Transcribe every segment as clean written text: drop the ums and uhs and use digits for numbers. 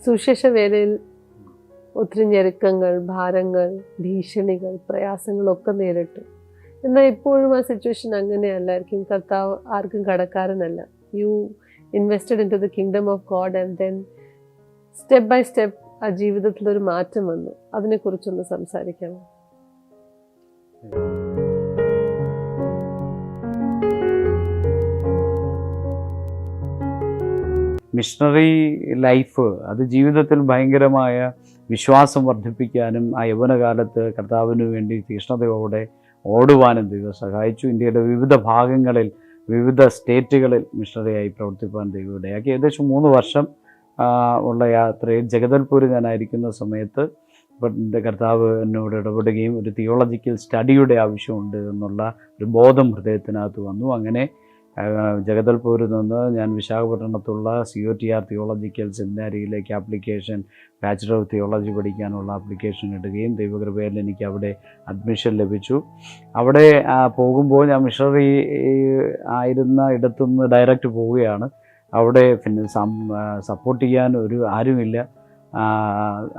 സുശേഷ വേലയിൽ ഒത്തിരി ഞെരുക്കങ്ങൾ, ഭാരങ്ങൾ, ഭീഷണികൾ, പ്രയാസങ്ങളൊക്കെ നേരിട്ടു. എന്നാൽ ഇപ്പോഴും ആ സിറ്റുവേഷൻ അങ്ങനെയല്ലായിരിക്കും. കർത്താവ് ആർക്കും കടക്കാരനല്ല. You invested in to the kingdom of God and then step by step ആ ജീവിതത്തിലൊരു മാറ്റം വന്നു. അതിനെക്കുറിച്ചൊന്ന് സംസാരിക്കാമോ? മിഷണറി ലൈഫ് അത് ജീവിതത്തിൽ ഭയങ്കരമായ വിശ്വാസം വർദ്ധിപ്പിക്കാനും ആ യൗവനകാലത്ത് കർത്താവിന് വേണ്ടി തീക്ഷ്ണതയോടെ ഓടുവാനും ദൈവം സഹായിച്ചു. ഇന്ത്യയുടെ വിവിധ ഭാഗങ്ങളിൽ, വിവിധ സ്റ്റേറ്റുകളിൽ മിഷണറിയായി പ്രവർത്തിപ്പാൻ ദൈവം ഇടയാക്കി. ഏകദേശം 3 വർഷം ഉള്ള യാത്രയിൽ ജഗദൽപൂർ ഞാനായിരിക്കുന്ന സമയത്ത് എൻ്റെ കർത്താവ് എന്നോട് ഇടപെടുകയും ഒരു തിയോളജിക്കൽ സ്റ്റഡിയുടെ ആവശ്യമുണ്ട് എന്നുള്ള ഒരു ബോധം ഹൃദയത്തിനകത്ത് വന്നു. അങ്ങനെ ജഗദൽപൂരിൽ നിന്ന് ഞാൻ വിശാഖപട്ടണത്തുള്ള COTR തിയോളജിക്കൽ സെമിനാരിയിലേക്ക് ആപ്ലിക്കേഷൻ, ബാച്ചിലർ ഓഫ് തിയോളജി പഠിക്കാനുള്ള ആപ്ലിക്കേഷൻ ഇടുകയും ദൈവകൃപയിൽ എനിക്ക് അവിടെ അഡ്മിഷൻ ലഭിച്ചു. അവിടെ പോകുമ്പോൾ ഞാൻ മിഷണറി ആയിരുന്ന ഇടത്തുനിന്ന് ഡയറക്റ്റ് പോവുകയാണ്. അവിടെ പിന്നെ സപ്പോർട്ട് ചെയ്യാൻ ആരുമില്ല.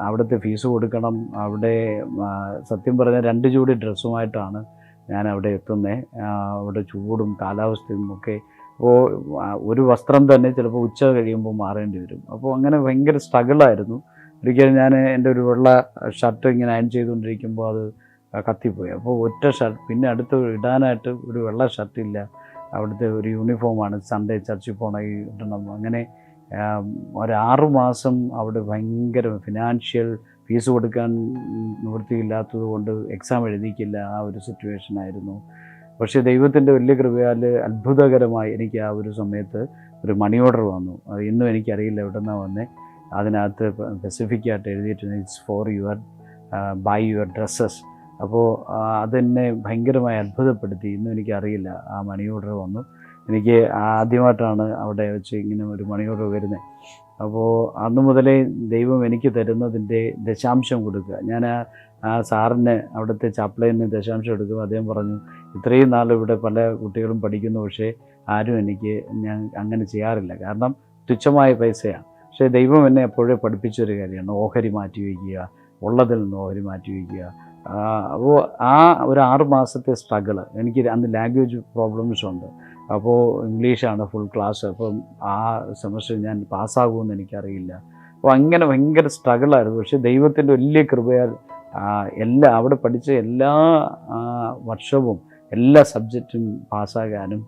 അവിടുത്തെ ഫീസ് കൊടുക്കണം. അവിടെ സത്യം പറഞ്ഞാൽ 2 ജോഡി ഡ്രസ്സുമായിട്ടാണ് ഞാൻ അവിടെ എത്തുന്നത്. അവിടെ ചൂടും കാലാവസ്ഥയും ഒക്കെ. അപ്പോൾ ഒരു വസ്ത്രം തന്നെ ചിലപ്പോൾ ഉച്ച കഴിയുമ്പോൾ മാറേണ്ടി വരും. അപ്പോൾ അങ്ങനെ ഭയങ്കര സ്ട്രഗിളായിരുന്നു. ഒരിക്കലും ഞാൻ എൻ്റെ ഒരു വെള്ള ഷർട്ട് ഇങ്ങനെ അയൺ ചെയ്തുകൊണ്ടിരിക്കുമ്പോൾ അത് കത്തിപ്പോയി. അപ്പോൾ ഒറ്റ ഷർട്ട്, പിന്നെ അടുത്ത് ഇടാനായിട്ട് ഒരു വെള്ള ഷർട്ടില്ല. അവിടുത്തെ ഒരു യൂണിഫോമാണ്, സൺഡേ ചർച്ചിൽ പോകണ ഇടണം. അങ്ങനെ ഒരു 6 മാസം അവിടെ ഭയങ്കര ഫിനാൻഷ്യൽ ഫീസ് കൊടുക്കാൻ നിവൃത്തിയില്ലാത്തത് കൊണ്ട് എക്സാം എഴുതിക്കില്ല. ആ ഒരു സിറ്റുവേഷനായിരുന്നു. പക്ഷേ ദൈവത്തിൻ്റെ വലിയ കൃപയാൽ അത്ഭുതകരമായി എനിക്ക് ആ ഒരു സമയത്ത് ഒരു മണി ഓർഡർ വന്നു. അത് ഇന്നും എനിക്കറിയില്ല എവിടെ നിന്നാണ് വന്നത്. അതിനകത്ത് സ്പെസിഫിക്കായിട്ട് എഴുതിയിട്ടുണ്ട്, it's for your buy your dresses. അപ്പോൾ അതെന്നെ ഭയങ്കരമായി അത്ഭുതപ്പെടുത്തി. ഇന്നും എനിക്കറിയില്ല. ആ മണി ഓർഡർ വന്നു. എനിക്ക് ആദ്യമായിട്ടാണ് അവിടെ വെച്ച് ഇങ്ങനെ ഒരു മണി ഓർഡർ വരുന്നത്. അപ്പോൾ അന്ന് മുതലേ ദൈവം എനിക്ക് തരുന്നതിൻ്റെ ദശാംശം കൊടുക്കുക. ഞാൻ ആ സാറിന്, അവിടുത്തെ ചാപ്ലൈന് ദശാംശം എടുക്കും. അദ്ദേഹം പറഞ്ഞു, ഇത്രയും നാൾ ഇവിടെ പല കുട്ടികളും പഠിക്കുന്നു, പക്ഷേ ആരും ഞാൻ അങ്ങനെ ചെയ്യാറില്ല. കാരണം തുച്ഛമായ പൈസയാണ്. പക്ഷേ ദൈവം എന്നെ എപ്പോഴേ പഠിപ്പിച്ചൊരു കാര്യമാണ്, ഓഹരി മാറ്റി വയ്ക്കുക, ഉള്ളതിൽ നിന്ന് ഓഹരി മാറ്റി വയ്ക്കുക. അപ്പോൾ ആ ഒരു 6 മാസത്തെ സ്ട്രഗിൾ, എനിക്ക് അന്ന് ലാംഗ്വേജ് പ്രോബ്ലംസ് ഉണ്ട്. അപ്പോൾ ഇംഗ്ലീഷാണ് ഫുൾ ക്ലാസ്. അപ്പം ആ സെമസ്റ്റർ ഞാൻ പാസ്സാകുമെന്ന് എനിക്കറിയില്ല. അപ്പോൾ അങ്ങനെ ഭയങ്കര സ്ട്രഗിളായിരുന്നു. പക്ഷേ ദൈവത്തിൻ്റെ വലിയ കൃപയാൽ അവിടെ പഠിച്ച എല്ലാ വർഷവും എല്ലാ സബ്ജക്റ്റും പാസ്സാകാനും,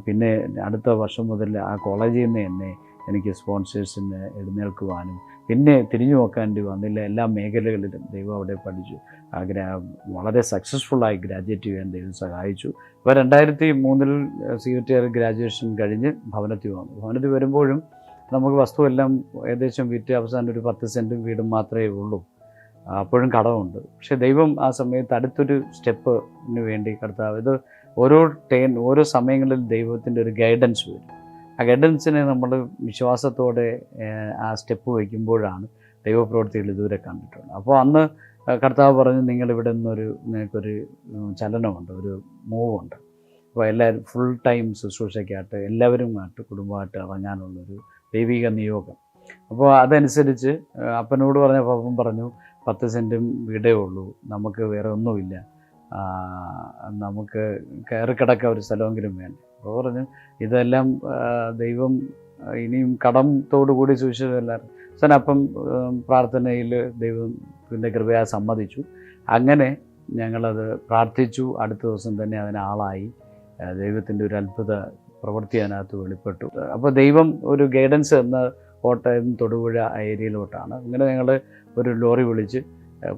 പിന്നെ അടുത്ത വർഷം മുതൽ ആ കോളേജിൽ നിന്ന് തന്നെ എനിക്ക് സ്പോൺസേഴ്സിന് എഴുന്നേൽക്കുവാനും, പിന്നെ തിരിഞ്ഞു നോക്കേണ്ടി വന്നില്ല. എല്ലാ മേഖലകളിലും ദൈവം അവിടെ പഠിച്ചു. വളരെ സക്സസ്ഫുള്ളായി ഗ്രാജുവേറ്റ് ചെയ്യാൻ ദൈവം സഹായിച്ചു. അപ്പോൾ 2003 COTR ഗ്രാജുവേഷൻ കഴിഞ്ഞ് ഭവനത്തിൽ വന്നു. ഭവനത്തിൽ വരുമ്പോഴും നമുക്ക് വസ്തുവെല്ലാം ഏകദേശം വിറ്റ് അവസാനം ഒരു 10 സെൻറ്റും വീടും മാത്രമേ ഉള്ളൂ. അപ്പോഴും കടമുണ്ട്. പക്ഷേ ദൈവം ആ സമയത്ത് അടുത്തൊരു സ്റ്റെപ്പിന് വേണ്ടി കർത്താവ്, ഇത് ഓരോ സമയങ്ങളിൽ ദൈവത്തിൻ്റെ ഒരു ഗൈഡൻസ് വരും. ആ ഗൈഡൻസിനെ നമ്മൾ വിശ്വാസത്തോടെ ആ സ്റ്റെപ്പ് വയ്ക്കുമ്പോഴാണ് ദൈവപ്രവൃത്തികൾ ഇതുവരെ കണ്ടിട്ടുള്ളത്. അപ്പോൾ അന്ന് കർത്താവ് പറഞ്ഞു, നിങ്ങളിവിടെ നിങ്ങൾക്കൊരു ചലനമുണ്ട്, ഒരു മൂവുണ്ട്. അപ്പോൾ എല്ലാവരും ഫുൾ ടൈം ശുശ്രൂഷയ്ക്കായിട്ട് എല്ലാവരുമായിട്ട് കുടുംബമായിട്ട് ഇറങ്ങാനുള്ളൊരു ദൈവിക നിയോഗം. അപ്പോൾ അതനുസരിച്ച് അപ്പനോട് പറഞ്ഞപ്പോൾ അപ്പൻ പറഞ്ഞു, 10 സെൻറ്റും വീടേ ഉള്ളൂ, നമുക്ക് വേറെ ഒന്നുമില്ല, നമുക്ക് കയറിക്കിടക്കാൻ ഒരു സ്ഥലമെങ്കിലും വേണ്ട. അപ്പോൾ പറഞ്ഞു, ഇതെല്ലാം ദൈവം ഇനിയും കടത്തോടു കൂടി സൂക്ഷിച്ചതെല്ലാവരും അപ്പം പ്രാർത്ഥനയിൽ ദൈവത്തിൻ്റെ കൃപയാ സമ്മതിച്ചു. അങ്ങനെ ഞങ്ങളത് പ്രാർത്ഥിച്ചു. അടുത്ത ദിവസം തന്നെ അതിനാളായി. ദൈവത്തിൻ്റെ ഒരു അത്ഭുത പ്രവൃത്തി അതിനകത്ത് വെളിപ്പെട്ടു. അപ്പോൾ ദൈവം ഒരു ഗൈഡൻസ് എന്ന കോട്ടയം തൊടുപുഴ ഏരിയയിലോട്ടാണ്. അങ്ങനെ ഞങ്ങൾ ഒരു ലോറി വിളിച്ച്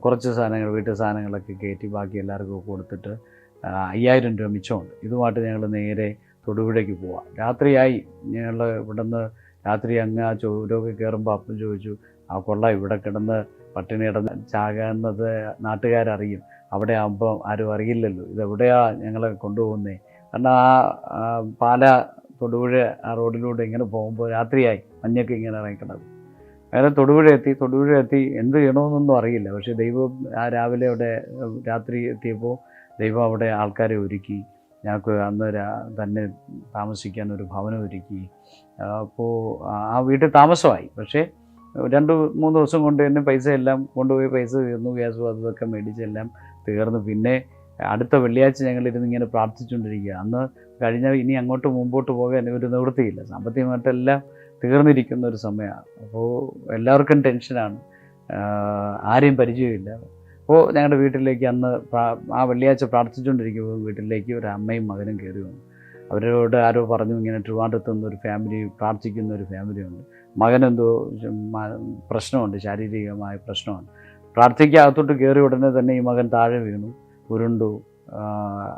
കുറച്ച് സാധനങ്ങൾ, വീട്ടു സാധനങ്ങളൊക്കെ കയറ്റി ബാക്കി എല്ലാവർക്കും കൊടുത്തിട്ട് 5000 രൂപ മിച്ചമുണ്ട്. ഇതുമായിട്ട് ഞങ്ങൾ നേരെ തൊടുപുഴയ്ക്ക് പോവാം. രാത്രിയായി. ഞങ്ങൾ ഇവിടുന്ന് രാത്രി അങ്ങ് ആ ചുരമൊക്കെ കയറുമ്പോൾ അപ്പം ചോദിച്ചു, ആ കൊള്ള ഇവിടെ കിടന്ന് പട്ടിണി കിടന്ന് ചാകുന്നത് നാട്ടുകാരറിയും, അവിടെ ആകുമ്പോൾ ആരും അറിയില്ലല്ലോ, ഇതെവിടെയാണ് ഞങ്ങളെ കൊണ്ടുപോകുന്നത്. കാരണം ആ പാല തൊടുപുഴ ആ റോഡിലൂടെ ഇങ്ങനെ പോകുമ്പോൾ രാത്രിയായി, മഞ്ഞൊക്കെ ഇങ്ങനെ ഇറങ്ങിക്കിടക്കും. അങ്ങനെ തൊടുപുഴ എത്തി എന്ത് ചെയ്യണമെന്നൊന്നും അറിയില്ല. പക്ഷേ ദൈവം ആ രാവിലെ അവിടെ രാത്രി എത്തിയപ്പോൾ ദൈവം അവിടെ ആൾക്കാരെ ഒരുക്കി. ഞങ്ങൾക്ക് അന്ന് തന്നെ താമസിക്കാൻ ഒരു ഭവനം ഒരുക്കി. അപ്പോൾ ആ വീട്ടിൽ താമസമായി. പക്ഷേ 2-3 ദിവസം കൊണ്ട് തന്നെ പൈസ എല്ലാം കൊണ്ടുപോയി, പൈസ തീർന്നു, ഗ്യാസും അതൊക്കെ മേടിച്ചെല്ലാം തീർന്നു. പിന്നെ അടുത്ത വെള്ളിയാഴ്ച ഞങ്ങളിരുന്ന് ഇങ്ങനെ പ്രാർത്ഥിച്ചുകൊണ്ടിരിക്കുക. അന്ന് കഴിഞ്ഞാൽ ഇനി അങ്ങോട്ട് മുമ്പോട്ട് പോകാൻ ഒരു നിവൃത്തിയില്ല, സാമ്പത്തികമായിട്ടെല്ലാം തീർന്നിരിക്കുന്ന ഒരു സമയമാണ്. അപ്പോൾ എല്ലാവർക്കും ടെൻഷനാണ്, ആരെയും പരിചയമില്ല. അപ്പോൾ ഞങ്ങളുടെ വീട്ടിലേക്ക് അന്ന് ആ വെള്ളിയാഴ്ച പ്രാർത്ഥിച്ചുകൊണ്ടിരിക്കുമ്പോൾ വീട്ടിലേക്ക് ഒരു അമ്മയും മകനും കയറി വന്നു. അവരോട് ആരോ പറഞ്ഞു ഇങ്ങനെ ട്രിവാൻഡ്രത്ത് നിന്നൊരു ഫാമിലി പ്രാർത്ഥിക്കുന്ന ഒരു ഫാമിലിയുണ്ട്, മകനെന്തോ പ്രശ്നമുണ്ട്, ശാരീരികമായ പ്രശ്നമാണ്. പ്രാർത്ഥിക്കകത്തോട്ട് കയറി ഉടനെ തന്നെ ഈ മകൻ താഴെ വീണു, ഉരുണ്ടു.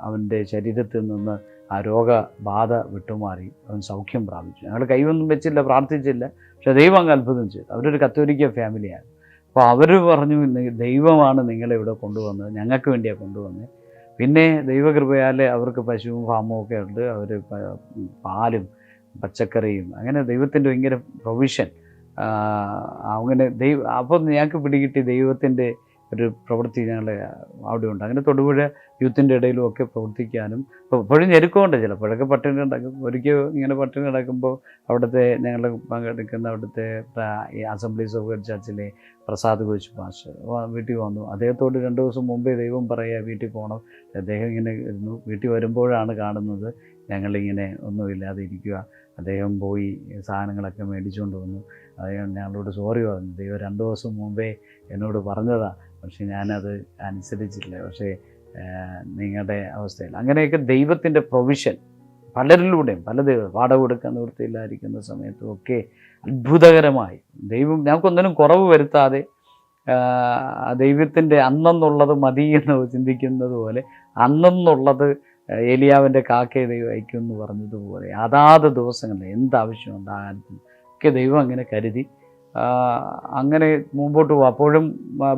അവൻ്റെ ശരീരത്തിൽ നിന്ന് ആ രോഗബാധ വിട്ടുമാറി, അവൻ സൗഖ്യം പ്രാപിച്ചു. ഞങ്ങൾ കൈയൊന്നും വെച്ചില്ല, പ്രാർത്ഥിച്ചില്ല, പക്ഷേ ദൈവം അങ്ങ് അത്ഭുതം ചെയ്തു. അവരൊരു കത്തോലിക്ക ഫാമിലിയാണ്. അപ്പോൾ അവർ പറഞ്ഞു, ദൈവമാണ് നിങ്ങളെ ഇവിടെ കൊണ്ടുവന്നത്, ഞങ്ങൾക്ക് വേണ്ടിയാണ് കൊണ്ടുവന്നത്. പിന്നെ ദൈവകൃപയാൽ അവർക്ക് പശുവും ഫാമും ഒക്കെ ഉണ്ട്, അവർ പാലും പച്ചക്കറിയും, അങ്ങനെ ദൈവത്തിൻ്റെ ഭയങ്കര പ്രൊവിഷൻ. അങ്ങനെ അപ്പോൾ ഞങ്ങൾക്ക് പിടികിട്ടി ദൈവത്തിൻ്റെ ഒരു പ്രവൃത്തി ഞങ്ങൾ അവിടെ ഉണ്ട്. അങ്ങനെ തൊടുപുഴ യൂത്തിൻ്റെ ഇടയിലും ഒക്കെ പ്രവർത്തിക്കാനും, ഇപ്പോൾ ഇപ്പോഴും ഞെരുക്കമുണ്ട്, ചിലപ്പോഴൊക്കെ പട്ടിണി കിടക്കും. ഒരിക്കൽ ഇങ്ങനെ പട്ടിണി കിടക്കുമ്പോൾ അവിടുത്തെ ഞങ്ങൾ പങ്കെടുക്കുന്ന അവിടുത്തെ ഈ അസംബ്ലീസ് ഓഫ് ഗോഡ് ചർച്ചിലെ പ്രസാദ് കോച്ച് മാസ്റ്റർ വീട്ടിൽ വന്നു. അദ്ദേഹത്തോട് 2 ദിവസം മുമ്പേ ദൈവം പറയുക വീട്ടിൽ പോകണം. അദ്ദേഹം ഇങ്ങനെ ഇരുന്നു. വീട്ടിൽ വരുമ്പോഴാണ് കാണുന്നത് ഞങ്ങളിങ്ങനെ ഒന്നുമില്ലാതെ ഇരിക്കുക. അദ്ദേഹം പോയി സാധനങ്ങളൊക്കെ മേടിച്ചുകൊണ്ട് വന്നു. അദ്ദേഹം ഞങ്ങളോട് സോറി പറഞ്ഞു, ദൈവം 2 ദിവസം മുമ്പേ എന്നോട് പറഞ്ഞതാണ്, പക്ഷേ ഞാനത് അനുസരിച്ചില്ല. പക്ഷേ നിങ്ങളുടെ അവസ്ഥയിൽ അങ്ങനെയൊക്കെ ദൈവത്തിൻ്റെ പ്രൊവിഷൻ പലരിലൂടെയും, പല വാടക കൊടുക്കാൻ നിവൃത്തിയില്ലായിരിക്കുന്ന സമയത്തും ഒക്കെ അത്ഭുതകരമായി ദൈവം ഞങ്ങൾക്കൊന്നിനും കുറവ് വരുത്താതെ, ദൈവത്തിൻ്റെ അന്നെന്നുള്ളത് മതി എന്ന് ചിന്തിക്കുന്നത് പോലെ അന്നെന്നുള്ളത് ഏലിയാവിൻ്റെ കാക്കയെ ദൈവം അയക്കും എന്ന് പറഞ്ഞതുപോലെ അതാത് ദിവസങ്ങളിൽ എന്താവശ്യമുണ്ട് ആ കാര്യത്തിൽ ഒക്കെ ദൈവം അങ്ങനെ കരുതി അങ്ങനെ മുമ്പോട്ട് പോകും. അപ്പോഴും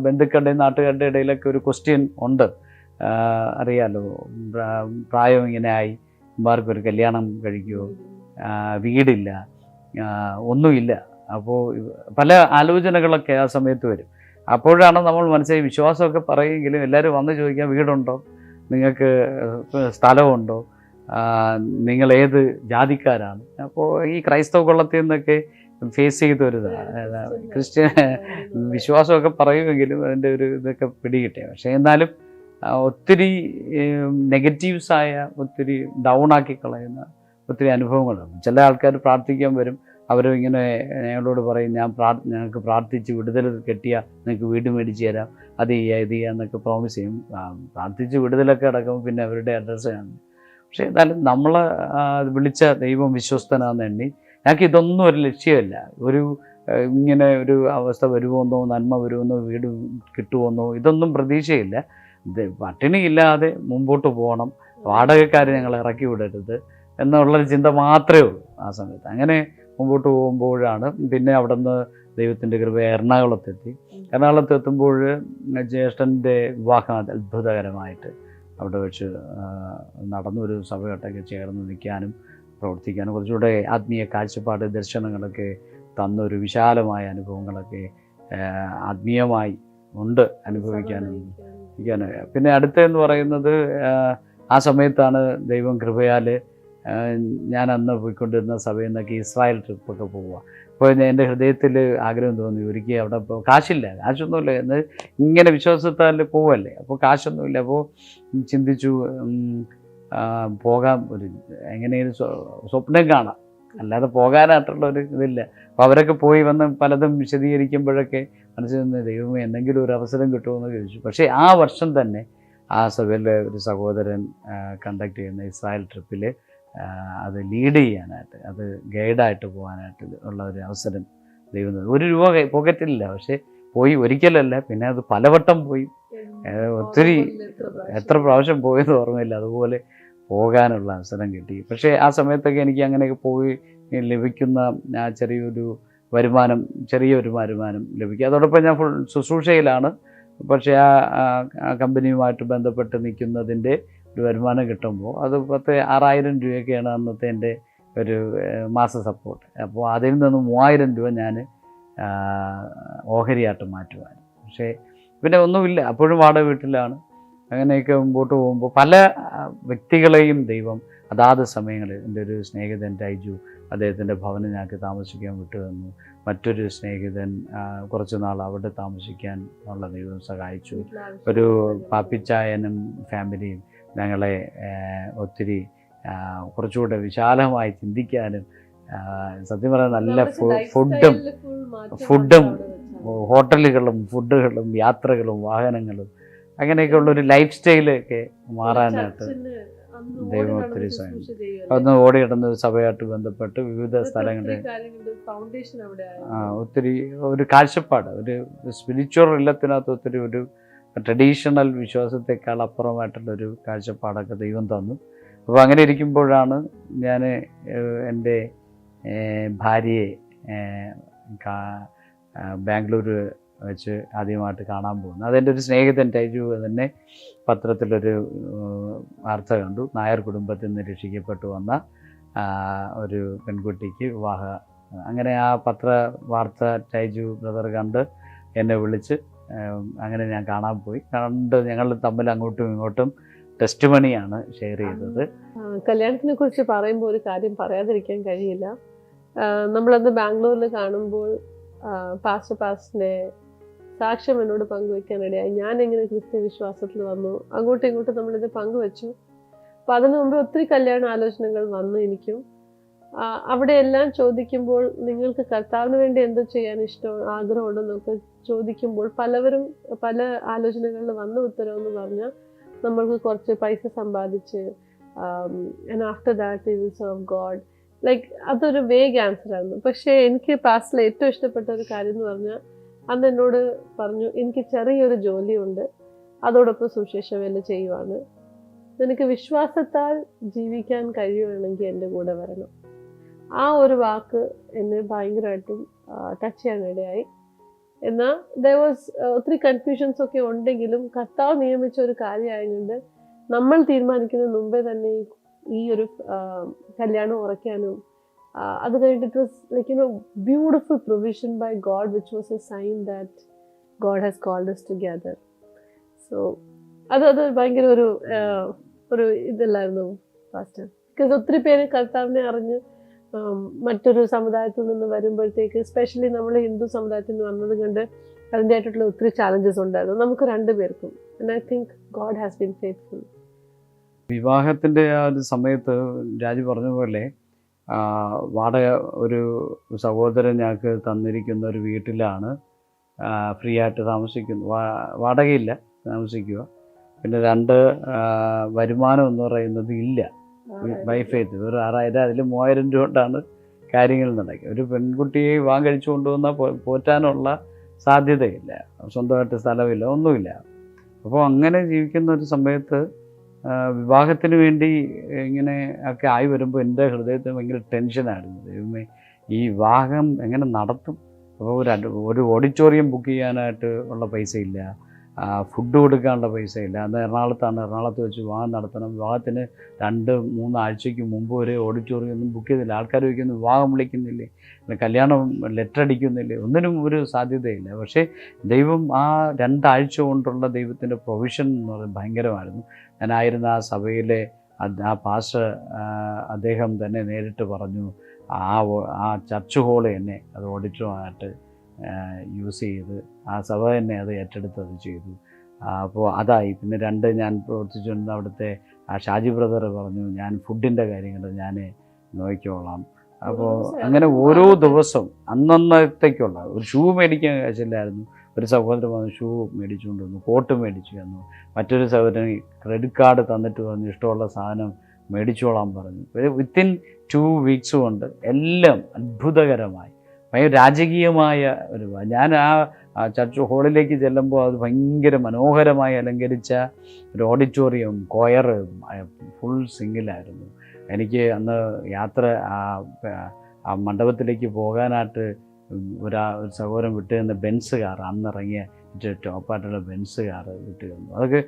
ബന്ധുക്കളുടെയും നാട്ടുകാരുടെ ഇടയിലൊക്കെ ഒരു ക്വസ്റ്റ്യൻ ഉണ്ട്, അറിയാലോ, പ്രായം ഇങ്ങനെ ആയി, ഇമാർക്കൊരു കല്യാണം കഴിക്കുമോ, വീടില്ല, ഒന്നുമില്ല. അപ്പോൾ പല ആലോചനകളൊക്കെ ആ സമയത്ത് വരും. അപ്പോഴാണ് നമ്മൾ മനസ്സിലായി വിശ്വാസമൊക്കെ പറയുമെങ്കിലും എല്ലാവരും വന്ന് ചോദിക്കുക, വീടുണ്ടോ, നിങ്ങൾക്ക് സ്ഥലമുണ്ടോ, നിങ്ങൾ ഏത് ജാതിക്കാരാണ്. അപ്പോൾ ഈ ക്രൈസ്തവ കൊള്ളത്തിൽ നിന്നൊക്കെ ഫേസ് ചെയ്തൊരിതാണ്. ക്രിസ്ത്യൻ വിശ്വാസമൊക്കെ പറയുമെങ്കിലും അതിൻ്റെ ഒരു ഇതൊക്കെ പിടികിട്ടേ. പക്ഷേ എന്നാലും ഒത്തിരി നെഗറ്റീവ്സായ, ഒത്തിരി ഡൗൺ ആക്കി കളയുന്ന ഒത്തിരി അനുഭവങ്ങളുണ്ട്. ചില ആൾക്കാർ പ്രാർത്ഥിക്കാൻ വരും, അവരും ഇങ്ങനെ ഞങ്ങളോട് പറയും, ഞങ്ങൾക്ക് പ്രാർത്ഥിച്ച് വിടുതൽ കിട്ടിയാൽ നിങ്ങൾക്ക് വീട് മേടിച്ച് തരാം, അത് ചെയ്യുക ഇത് ചെയ്യുക എന്നൊക്കെ പ്രോമിസ് ചെയ്യും. പ്രാർത്ഥിച്ച് വിടുതലൊക്കെ അടക്കുമ്പോൾ പിന്നെ അവരുടെ അഡ്രസ്സ് കാണും. പക്ഷേ എന്നാലും നമ്മളെ വിളിച്ച ദൈവം വിശ്വസ്തനാണെന്ന് എണ്ണി ഞങ്ങൾക്ക് ഇതൊന്നും ഒരു ലക്ഷ്യമല്ല. ഇങ്ങനെ ഒരു അവസ്ഥ വരുമെന്നോ, നന്മ വരുമെന്നോ, വീട് കിട്ടുമെന്നോ ഇതൊന്നും പ്രതീക്ഷയില്ല. പട്ടിണിയില്ലാതെ മുമ്പോട്ട് പോകണം, വാടകക്കാരെ ഞങ്ങൾ ഇറക്കി വിടരുത് എന്നുള്ളൊരു ചിന്ത മാത്രമേ ഉള്ളൂ ആ സമയത്ത്. അങ്ങനെ മുമ്പോട്ട് പോകുമ്പോഴാണ് പിന്നെ അവിടെ നിന്ന് ദൈവത്തിൻ്റെ കൃപ എറണാകുളത്തെത്തി. എറണാകുളത്തെത്തുമ്പോൾ ജ്യേഷ്ഠൻ്റെ വിവാഹം അത്ഭുതകരമായിട്ട് അവിടെ വെച്ച് നടന്നൊരു സഭയോട്ടൊക്കെ ചേർന്ന് നിൽക്കാനും പ്രവർത്തിക്കാനും കുറച്ചുകൂടെ ആത്മീയ കാഴ്ചപ്പാട്, ദർശനങ്ങളൊക്കെ തന്നൊരു വിശാലമായ അനുഭവങ്ങളൊക്കെ ആത്മീയമായി ഉണ്ട് അനുഭവിക്കാനും. പിന്നെ അടുത്തെന്ന് പറയുന്നത് ആ സമയത്താണ് ദൈവം കൃപയാൽ ഞാൻ അന്ന് പോയിക്കൊണ്ടിരുന്ന സഭയിൽ നിന്നൊക്കെ ഇസ്രായേൽ ട്രിപ്പൊക്കെ പോവുക. അപ്പോൾ എൻ്റെ ഹൃദയത്തിൽ ആഗ്രഹം തോന്നി, ഒരിക്കൽ അവിടെ ഇപ്പോൾ കാശൊന്നുമില്ല എന്ന് ഇങ്ങനെ വിശ്വാസത്താൽ പോവല്ലേ, അപ്പോൾ കാശൊന്നുമില്ല. അപ്പോൾ ചിന്തിച്ചു പോകാം, എങ്ങനെയും സ്വപ്നം കാണാം, അല്ലാതെ പോകാനായിട്ടുള്ളൊരു ഇതില്ല. അപ്പോൾ അവരൊക്കെ പോയി വന്ന് പലതും വിശദീകരിക്കുമ്പോഴൊക്കെ മനസ്സിൽ നിന്ന് ദൈവമേ എന്തെങ്കിലും ഒരു അവസരം കിട്ടുമെന്ന് ചോദിച്ചു. പക്ഷേ ആ വർഷം തന്നെ ആ സഭയിലെ ഒരു സഹോദരൻ കണ്ടക്ട് ചെയ്യുന്ന ഇസ്രായേൽ ട്രിപ്പിൽ അത് ലീഡ് ചെയ്യാനായിട്ട്, അത് ഗൈഡായിട്ട് പോകാനായിട്ട് ഉള്ള ഒരു അവസരം ദൈവം ₹1 പോക്കറ്റിലില്ല. പക്ഷേ പോയി ഒരിക്കലല്ല, പിന്നെ അത് പലവട്ടം പോയി, ഒത്തിരി എത്ര പ്രാവശ്യം പോയെന്ന് ഓർമ്മയില്ല. അതുപോലെ പോകാനുള്ള അവസരം കിട്ടി. പക്ഷേ ആ സമയത്തൊക്കെ എനിക്ക് അങ്ങനെയൊക്കെ പോയി ലഭിക്കുന്ന ചെറിയൊരു വരുമാനം ലഭിക്കും. അതോടൊപ്പം ഞാൻ ഫുൾ ശുശ്രൂഷയിലാണ്. പക്ഷേ ആ കമ്പനിയുമായിട്ട് ബന്ധപ്പെട്ട് നിൽക്കുന്നതിൻ്റെ ഒരു വരുമാനം കിട്ടുമ്പോൾ അത് 6,000 അന്നത്തെ എൻ്റെ ഒരു മാസ സപ്പോർട്ട്. അപ്പോൾ അതിൽ നിന്ന് ₹3,000 ഞാൻ ഓഹരിയായിട്ട് മാറ്റുവാൻ. പക്ഷേ പിന്നെ ഒന്നുമില്ല, അപ്പോഴും വാടക വീട്ടിലാണ്. അങ്ങനെയൊക്കെ മുമ്പോട്ട് പോകുമ്പോൾ പല വ്യക്തികളെയും ദൈവം അതാത് സമയങ്ങളിൽ, എൻ്റെ ഒരു സ്നേഹിതൻ ടൈജു, അദ്ദേഹത്തിൻ്റെ ഭവനം ഞങ്ങൾക്ക് താമസിക്കാൻ വിട്ടു തന്നു. മറ്റൊരു സ്നേഹിതൻ കുറച്ച് നാൾ അവിടെ താമസിക്കാൻ ഉള്ള ദൈവം സഹായിച്ചു. ഒരു പാപ്പിച്ചായനും ഫാമിലിയും ഞങ്ങളെ ഒത്തിരി കുറച്ചുകൂടെ വിശാലമായി ചിന്തിക്കാനും സത്യം പറഞ്ഞാൽ നല്ല ഫുഡും ഹോട്ടലുകളും ഫുഡുകളും യാത്രകളും വാഹനങ്ങളും അങ്ങനെയൊക്കെയുള്ളൊരു ലൈഫ് സ്റ്റൈലൊക്കെ മാറാനായിട്ട് ദൈവം ഒത്തിരി സഹായിക്കും. ഒന്ന് ഓടിയിടുന്ന ഒരു സഭയായിട്ട് ബന്ധപ്പെട്ട് വിവിധ സ്ഥലങ്ങളിൽ ഒത്തിരി ഒരു കാഴ്ചപ്പാട്, ഒരു സ്പിരിച്വൽ ഇല്ലത്തിനകത്ത് ഒത്തിരി ഒരു ട്രഡീഷണൽ വിശ്വാസത്തെക്കാൾ അപ്പുറമായിട്ടുള്ളൊരു കാഴ്ചപ്പാടൊക്കെ ദൈവം തന്നു. അപ്പോൾ അങ്ങനെ ഇരിക്കുമ്പോഴാണ് ഞാൻ എൻ്റെ ഭാര്യയെ ബാംഗ്ലൂർ വെച്ച് ആദ്യമായിട്ട് കാണാൻ പോകുന്നത്. അതെൻ്റെ ഒരു സ്നേഹിതൻ ടൈജു തന്നെ പത്രത്തിലൊരു വാർത്ത കണ്ടു. നായർ കുടുംബത്തിൽ നിന്ന് രക്ഷിക്കപ്പെട്ടു വന്ന ഒരു പെൺകുട്ടിക്ക് അങ്ങനെ ആ പത്ര വാർത്ത ടൈജു ബ്രദർ കണ്ട് എന്നെ വിളിച്ച് അങ്ങനെ ഞാൻ കാണാൻ പോയി. ഞങ്ങൾ തമ്മിൽ അങ്ങോട്ടും ഇങ്ങോട്ടും ടെസ്റ്റ് മണിയാണ് ഷെയർ ചെയ്തത്. കല്യാണത്തിനെ കുറിച്ച് പറയുമ്പോൾ ഒരു കാര്യം പറയാതിരിക്കാൻ കഴിയില്ല. നമ്മളന്ന് ബാംഗ്ലൂരിൽ കാണുമ്പോൾ പാസ്റ്ററിന്റെ സാക്ഷ്യം എന്നോട് പങ്കുവെക്കാനിടയായി. ഞാൻ എങ്ങനെ ക്രിസ്ത്യ വിശ്വാസത്തിൽ വന്നു, അങ്ങോട്ടും ഇങ്ങോട്ടും നമ്മളിത് പങ്കുവെച്ചു. അപ്പം അതിനു മുമ്പ് ഒത്തിരി കല്യാണ ആലോചനകൾ വന്നു എനിക്കും. അവിടെ എല്ലാം ചോദിക്കുമ്പോൾ നിങ്ങൾക്ക് കർത്താവിന് വേണ്ടി എന്തോ ചെയ്യാൻ ആഗ്രഹമുണ്ടെന്നൊക്കെ ചോദിക്കുമ്പോൾ പലവരും പല ആലോചനകളിൽ വന്ന ഉത്തരവെന്ന് പറഞ്ഞാൽ നമ്മൾക്ക് കുറച്ച് പൈസ സമ്പാദിച്ച് and after that we will serve God, like അതൊരു വേഗ് ആൻസർ ആയിരുന്നു. പക്ഷേ എനിക്ക് പാസ്റ്റിൽ ഏറ്റവും ഇഷ്ടപ്പെട്ട ഒരു കാര്യം എന്ന് പറഞ്ഞാൽ അന്ന് എന്നോട് പറഞ്ഞു, എനിക്ക് ചെറിയൊരു ജോലിയുണ്ട്, അതോടൊപ്പം സുവിശേഷ വേല ചെയ്യുവാണ്, നിനക്ക് വിശ്വാസത്താൽ ജീവിക്കാൻ കഴിയുവാണെങ്കിൽ എൻ്റെ കൂടെ വരണം. ആ ഒരു വാക്ക് എന്നെ ഭയങ്കരമായിട്ടും ടച്ച് ചെയ്യാനിടയായി. എന്നാൽ ഒത്തിരി കൺഫ്യൂഷൻസ് ഒക്കെ ഉണ്ടെങ്കിലും കർത്താവ് നിയമിച്ച ഒരു കാര്യമായതുകൊണ്ട് നമ്മൾ തീരുമാനിക്കുന്നതിന് മുമ്പേ തന്നെ ഈ ഒരു കല്യാണം ഉറയ്ക്കാനും അത് കഴിഞ്ഞിട്ട് it was like beautiful provision by God which was a sign that God has called us together. So അത് ഭയങ്കര ഒരു ഇതല്ലായിരുന്നു പാസ്റ്റർ. ബിക്കോസ് ഒത്തിരി പേര് കർത്താവിനെ അറിഞ്ഞ് മറ്റൊരു സമുദായത്തിൽ നിന്ന് വരുമ്പോഴത്തേക്ക്, എസ്പെഷ്യലി നമ്മൾ ഹിന്ദു സമുദായത്തിൽ നിന്ന് വന്നത് കൊണ്ട് അതിൻ്റെ ആയിട്ടുള്ള ഒത്തിരി ചാലഞ്ചസ് ഉണ്ടായിരുന്നു നമുക്ക് രണ്ടുപേർക്കും. And I think God has been faithful. വിവാഹത്തിൻ്റെ ആ ഒരു സമയത്ത് രാജു പറഞ്ഞ പോലെ വാടക ഒരു സഹോദരൻ ഞങ്ങൾക്ക് തന്നിരിക്കുന്ന ഒരു വീട്ടിലാണ് ഫ്രീ ആയിട്ട് താമസിക്കുന്നു. വാടകയില്ല, താമസിക്കുക. പിന്നെ വരുമാനം എന്ന് പറയുന്നത് ഇല്ല. ബൈ ഫെയ്ത്ത് ഒരു 6000 അതിൽ 3000 രൂപ കൊണ്ടാണ് കാര്യങ്ങൾ നടക്കുക. ഒരു പെൺകുട്ടിയെ വിവാഹം കഴിച്ചു കൊണ്ടുവന്നാൽ പോറ്റാനുള്ള സാധ്യതയില്ല, സ്വന്തമായിട്ട് സ്ഥലമില്ല, ഒന്നുമില്ല. അപ്പോൾ അങ്ങനെ ജീവിക്കുന്ന ഒരു സമയത്ത് വിവാഹത്തിന് വേണ്ടി ഇങ്ങനെ ഒക്കെ ആയി വരുമ്പോൾ എൻ്റെ ഹൃദയത്തിന് ഭയങ്കര ടെൻഷനായിരുന്നു. ദൈവമേ, ഈ വിവാഹം എങ്ങനെ നടത്തും? അപ്പോൾ ഒരു ഓഡിറ്റോറിയം ബുക്ക് ചെയ്യാനായിട്ട് ഉള്ള പൈസ ഇല്ല, ഫുഡ് കൊടുക്കാനുള്ള പൈസ ഇല്ല. അന്ന് എറണാകുളത്ത് വെച്ച് വിവാഹം നടത്തണം. വിവാഹത്തിന് 2-3 ആഴ്ചയ്ക്ക് മുമ്പ് ഒരു ഓഡിറ്റോറിയം ഒന്നും ബുക്ക് ചെയ്തില്ല. ആൾക്കാർ വയ്ക്കുന്നു, വിവാഹം വിളിക്കുന്നില്ലേ, കല്യാണം ലെറ്റർ അടിക്കുന്നില്ലേ, ഒന്നിനും ഒരു സാധ്യതയില്ല. പക്ഷേ ദൈവം ആ 2 ആഴ്ച കൊണ്ടുള്ള ദൈവത്തിൻ്റെ പ്രൊവിഷൻ എന്ന് പറയുന്നത് ഭയങ്കരമായിരുന്നു. ഞാനായിരുന്ന ആ സഭയിലെ ആ പാസ്റ്റർ അദ്ദേഹം തന്നെ നേരിട്ട് പറഞ്ഞു, ആ ചർച്ച് ഹോള് തന്നെ അത് ഓഡിറ്റോറിയമായിട്ട് യൂസ് ചെയ്ത് ആ സഭ തന്നെ അത് ഏറ്റെടുത്തത് ചെയ്തു. അപ്പോൾ അതായി. പിന്നെ 2 ഞാൻ പ്രവർത്തിച്ചുകൊണ്ട് അവിടുത്തെ ആ ഷാജി ബ്രദർ പറഞ്ഞു, ഞാൻ ഫുഡിൻ്റെ കാര്യങ്ങൾ ഞാൻ നോക്കിക്കോളാം. അപ്പോൾ അങ്ങനെ ഓരോ ദിവസവും അന്നത്തേക്കുള്ള ഒരു ഷൂ മേടിക്കാൻ കാശില്ലായിരുന്നു. ഒരു സഹോദരൻ വന്ന് ഷൂ മേടിച്ചുകൊണ്ട് വന്നു, കോട്ട് മേടിച്ചു തന്നു. മറ്റൊരു സഹോദരൻ ക്രെഡിറ്റ് കാർഡ് തന്നിട്ട് പറഞ്ഞു ഇഷ്ടമുള്ള സാധനം മേടിച്ചോളാൻ പറഞ്ഞു. വിത്തിൻ 2 വീക്സ് കൊണ്ട് എല്ലാം അത്ഭുതകരമായി ഭയങ്കര രാജകീയമായ ഒരു ഞാൻ ആ ചർച്ച് ഹാളിലേക്ക് ചെല്ലുമ്പോൾ അത് ഭയങ്കര മനോഹരമായി അലങ്കരിച്ച ഒരു ഓഡിറ്റോറിയം, കൊയർ, ഫുൾ സിംഗിലായിരുന്നു. എനിക്ക് അന്ന് യാത്ര ആ മണ്ഡപത്തിലേക്ക് പോകാനായിട്ട് ഒരു സഹോദരൻ വിട്ടു തന്ന ബെൻസ് കാർ, അന്നിറങ്ങിയ ടോപ്പായിട്ടുള്ള ബെൻസ് കാർ വിട്ടു തന്നു. അതൊക്കെ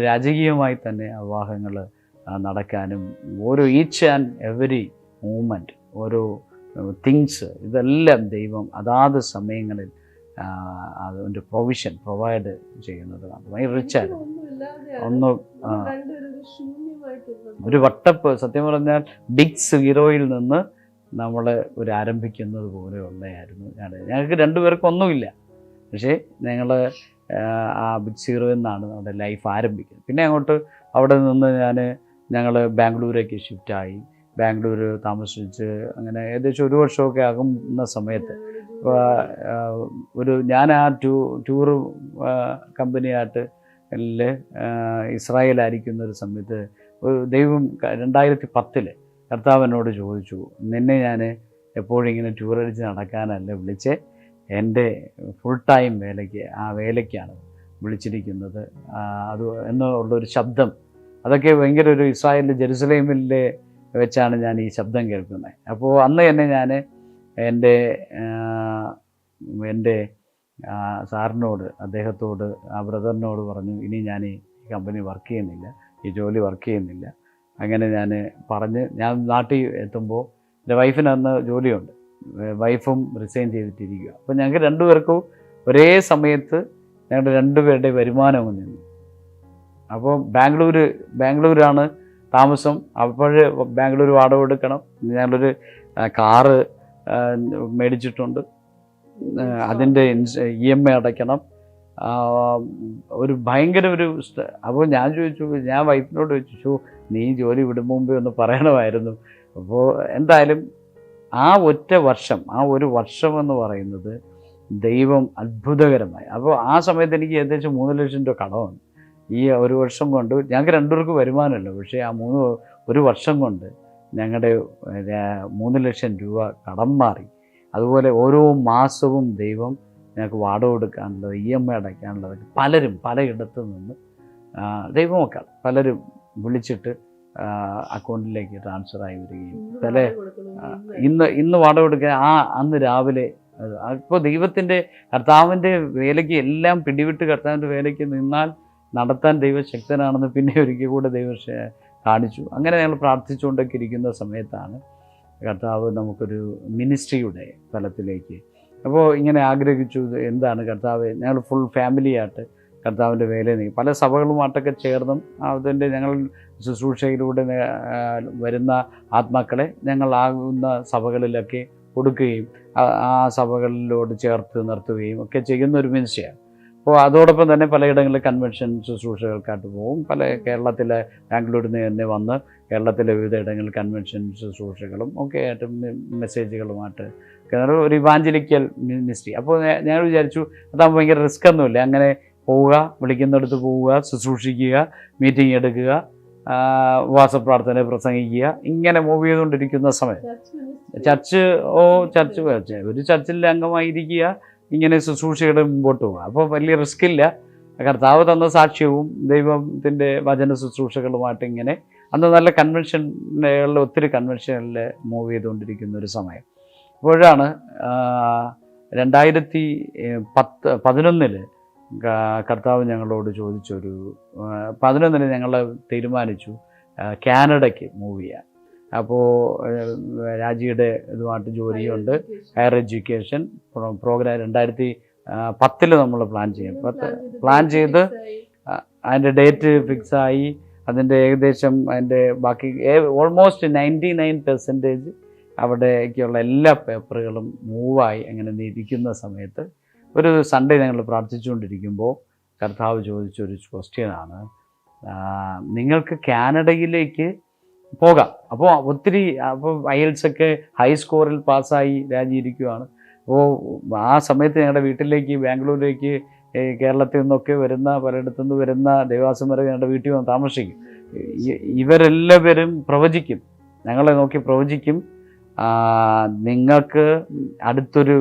രാജകീയമായി തന്നെ വിവാഹങ്ങൾ നടക്കാനും ഓരോ ഈച്ച് ആൻഡ് എവരി മൂമെൻറ്റ്, ഓരോ തിങ്സ്, ഇതെല്ലാം ദൈവം അതാത് സമയങ്ങളിൽ അതിൻ്റെ പ്രൊവിഷൻ പ്രൊവൈഡ് ചെയ്യുന്നതാണ്. ഭയങ്കര റിച്ചായിരുന്നു. ഒരു വട്ടപ്പ് സത്യം പറഞ്ഞാൽ ബിഗ് സീറോയിൽ നിന്ന് നമ്മൾ ഒരു ആരംഭിക്കുന്നത് പോലെയുള്ളതായിരുന്നു. ഞങ്ങൾക്ക് രണ്ടുപേർക്കും ഒന്നുമില്ല, പക്ഷേ ഞങ്ങൾ ആ ബിഗ് സീറോയിൽ നിന്നാണ് നമ്മുടെ ലൈഫ് ആരംഭിക്കുന്നത്. പിന്നെ അങ്ങോട്ട് അവിടെ നിന്ന് ഞങ്ങൾ ബാംഗ്ലൂരേക്ക് ഷിഫ്റ്റായി. ബാംഗ്ലൂർ താമസിച്ച് അങ്ങനെ ഏകദേശം 1 വർഷമൊക്കെ ആകുന്ന സമയത്ത് ഞാൻ ആ ടൂറ് കമ്പനിയായിട്ട് ഇസ്രായേലായിരിക്കുന്ന ഒരു സമയത്ത് ദൈവം 2010 കർത്താവ് എന്നോട് ചോദിച്ചു, നിന്നെ ഞാൻ എപ്പോഴും ഇങ്ങനെ ടൂറടിച്ച് നടക്കാനല്ല വിളിച്ചേ, എൻ്റെ ഫുൾ ടൈം വേലയ്ക്കാണ് വിളിച്ചിരിക്കുന്നത് അത് എന്നുള്ളൊരു ശബ്ദം. അതൊക്കെ ഭയങ്കര ഒരു ഇസ്രായേലിൽ ജെറുസലേമിൽ വെച്ചാണ് ഞാൻ ഈ ശബ്ദം കേൾക്കുന്നത്. അപ്പോൾ അന്ന് തന്നെ ഞാൻ എൻ്റെ സാറിനോട്, അദ്ദേഹത്തോട്, ആ ബ്രദറിനോട് പറഞ്ഞു, ഇനി ഞാൻ ഈ കമ്പനി വർക്ക് ചെയ്യുന്നില്ല, ഈ ജോലി വർക്ക് ചെയ്യുന്നില്ല. അങ്ങനെ ഞാൻ നാട്ടിൽ എത്തുമ്പോൾ എൻ്റെ വൈഫിന് അന്ന് ജോലിയുണ്ട്, വൈഫും റിസൈൻ ചെയ്തിട്ടിരിക്കുക. അപ്പോൾ ഞങ്ങൾക്ക് രണ്ടുപേർക്കും ഒരേ സമയത്ത് ഞങ്ങളുടെ രണ്ടുപേരുടെ വരുമാനം നിന്നു. അപ്പോൾ ബാംഗ്ലൂരാണ് താമസം. അപ്പോൾ ബാംഗ്ലൂർ വാടക എടുക്കണം. ഞങ്ങളൊരു കാറ് മേടിച്ചിട്ടുണ്ട്, അതിൻ്റെ EMI അടയ്ക്കണം. ഒരു ഭയങ്കര അപ്പോൾ ഞാൻ വൈഫിനോട് ചോദിച്ചു, നീ ജോലി വിടും മുമ്പേ ഒന്ന് പറയണമായിരുന്നു. അപ്പോൾ എന്തായാലും ആ ഒരു വർഷം എന്ന് പറയുന്നത് ദൈവം അത്ഭുതകരമായി. അപ്പോൾ ആ സമയത്ത് എനിക്ക് ഏകദേശം 3 ലക്ഷം രൂപ കടമാണ്. ഈ 1 വർഷം കൊണ്ട് ഞങ്ങൾക്ക് രണ്ടുപേർക്ക് വരുമാനമല്ലോ, പക്ഷേ ആ 1 വർഷം കൊണ്ട് ഞങ്ങളുടെ 3 ലക്ഷം രൂപ കടം മാറി. അതുപോലെ ഓരോ മാസവും ദൈവം ഞങ്ങൾക്ക് വാടക കൊടുക്കാനുള്ളത്, EMI അടയ്ക്കാനുള്ളത് പലരും പലയിടത്തു നിന്ന് ദൈവമൊക്കെ പലരും വിളിച്ചിട്ട് അക്കൗണ്ടിലേക്ക് ട്രാൻസ്ഫറായി വരികയും ഇന്ന് വാടക കൊടുക്കാൻ അന്ന് രാവിലെ. അപ്പോൾ കർത്താവിൻ്റെ വേലയ്ക്ക് എല്ലാം പിടിവിട്ട് കർത്താവിൻ്റെ വേലയ്ക്ക് നിന്നാൽ നടത്താൻ ദൈവശക്തനാണെന്ന് പിന്നെ ഒരിക്കൽ കൂടെ ദൈവം കാണിച്ചു. അങ്ങനെ ഞങ്ങൾ പ്രാർത്ഥിച്ചുകൊണ്ടൊക്കെ ഇരിക്കുന്ന സമയത്താണ് കർത്താവ് നമുക്കൊരു മിനിസ്ട്രിയുടെ തലത്തിലേക്ക്. അപ്പോൾ ഇങ്ങനെ ആഗ്രഹിച്ചു, എന്താണ് കർത്താവ്, ഞങ്ങൾ ഫുൾ ഫാമിലിയായിട്ട് കർത്താവിൻ്റെ വേലയിൽ പല സഭകളുമായിട്ടൊക്കെ ചേർന്നും അതിൻ്റെ ഞങ്ങൾ ശുശ്രൂഷയിലൂടെ വരുന്ന ആത്മാക്കളെ ഞങ്ങളാകുന്ന സഭകളിലൊക്കെ കൊടുക്കുകയും ആ സഭകളിലോട് ചേർത്ത് നിർത്തുകയും ഒക്കെ ചെയ്യുന്ന ഒരു മിനിസ്ട്രിയാണ്. അപ്പോൾ അതോടൊപ്പം തന്നെ പലയിടങ്ങളിലെ കൺവെൻഷൻ ശുശ്രൂഷകൾക്കായിട്ട് പോകും. കേരളത്തിലെ ബാംഗ്ലൂരിൽ നിന്ന് തന്നെ വന്ന് കേരളത്തിലെ വിവിധ ഇടങ്ങളിൽ കൺവെൻഷൻ ശുശ്രൂഷകളും ഒക്കെ ആയിട്ട് മെസ്സേജുകളുമായിട്ട് ഒരു ഇവാഞ്ചലിക്കൽ മിനിസ്ട്രി. അപ്പോൾ ഞങ്ങൾ വിചാരിച്ചു അതാകുമ്പോൾ ഭയങ്കര റിസ്ക് ഒന്നുമില്ല, അങ്ങനെ പോവുക, വിളിക്കുന്നിടത്ത് പോവുക, ശുശ്രൂഷിക്കുക, മീറ്റിംഗ് എടുക്കുക, ഉപവാസപ്രാർത്ഥന പ്രസംഗിക്കുക, ഇങ്ങനെ മൂവ് ചെയ്തുകൊണ്ടിരിക്കുന്ന സമയം ഒരു ചർച്ചിൽ അംഗമായിരിക്കുക, ഇങ്ങനെ ശുശ്രൂഷയുടെ മുമ്പോട്ട് പോകുക. അപ്പോൾ വലിയ റിസ്ക് ഇല്ല. കർത്താവ് തന്ന സാക്ഷ്യവും ദൈവത്തിൻ്റെ വചന ശുശ്രൂഷകളുമായിട്ട് ഇങ്ങനെ അന്ന് നല്ല കൺവെൻഷനുകളിൽ ഒത്തിരി കൺവെൻഷനിൽ മൂവ് ചെയ്തുകൊണ്ടിരിക്കുന്ന ഒരു സമയം. അപ്പോഴാണ് 2011 കർത്താവ് ഞങ്ങളോട് ചോദിച്ചൊരു 11 ഞങ്ങൾ തീരുമാനിച്ചു കാനഡയ്ക്ക് മൂവ് ചെയ്യാൻ. അപ്പോൾ രാജിയുടെ ഇതുമായിട്ട് ജോലിയുണ്ട്, ഹയർ എഡ്യൂക്കേഷൻ പ്രോഗ്രാം 2010 നമ്മൾ പ്ലാൻ ചെയ്ത് അതിൻ്റെ ഡേറ്റ് ഫിക്സായി. അതിൻ്റെ ഏകദേശം അതിൻ്റെ ബാക്കി ഓൾമോസ്റ്റ് 99% അവിടേക്കുള്ള എല്ലാ പേപ്പറുകളും മൂവായി അങ്ങനെ ഇരിക്കുന്ന സമയത്ത് ഒരു സൺഡേ ഞങ്ങൾ പ്രാർത്ഥിച്ചുകൊണ്ടിരിക്കുമ്പോൾ കർത്താവ് ചോദിച്ചൊരു ക്വസ്റ്റ്യനാണ്, നിങ്ങൾക്ക് കാനഡയിലേക്ക് പോകാം. അപ്പോൾ IELTS ഒക്കെ ഹൈ സ്കോറിൽ പാസ്സായി രാജിയിരിക്കുകയാണ്. അപ്പോൾ ആ സമയത്ത് ഞങ്ങളുടെ വീട്ടിലേക്ക്, ബാംഗ്ലൂരിലേക്ക്, കേരളത്തിൽ നിന്നൊക്കെ പലയിടത്തുനിന്ന് വരുന്ന ദേവാസന്മാരെ ഞങ്ങളുടെ വീട്ടിൽ വന്ന് താമസിക്കും. ഇവരെല്ലാവരും പ്രവചിക്കും, ഞങ്ങളെ നോക്കി പ്രവചിക്കും, നിങ്ങൾക്ക് അടുത്തൊരു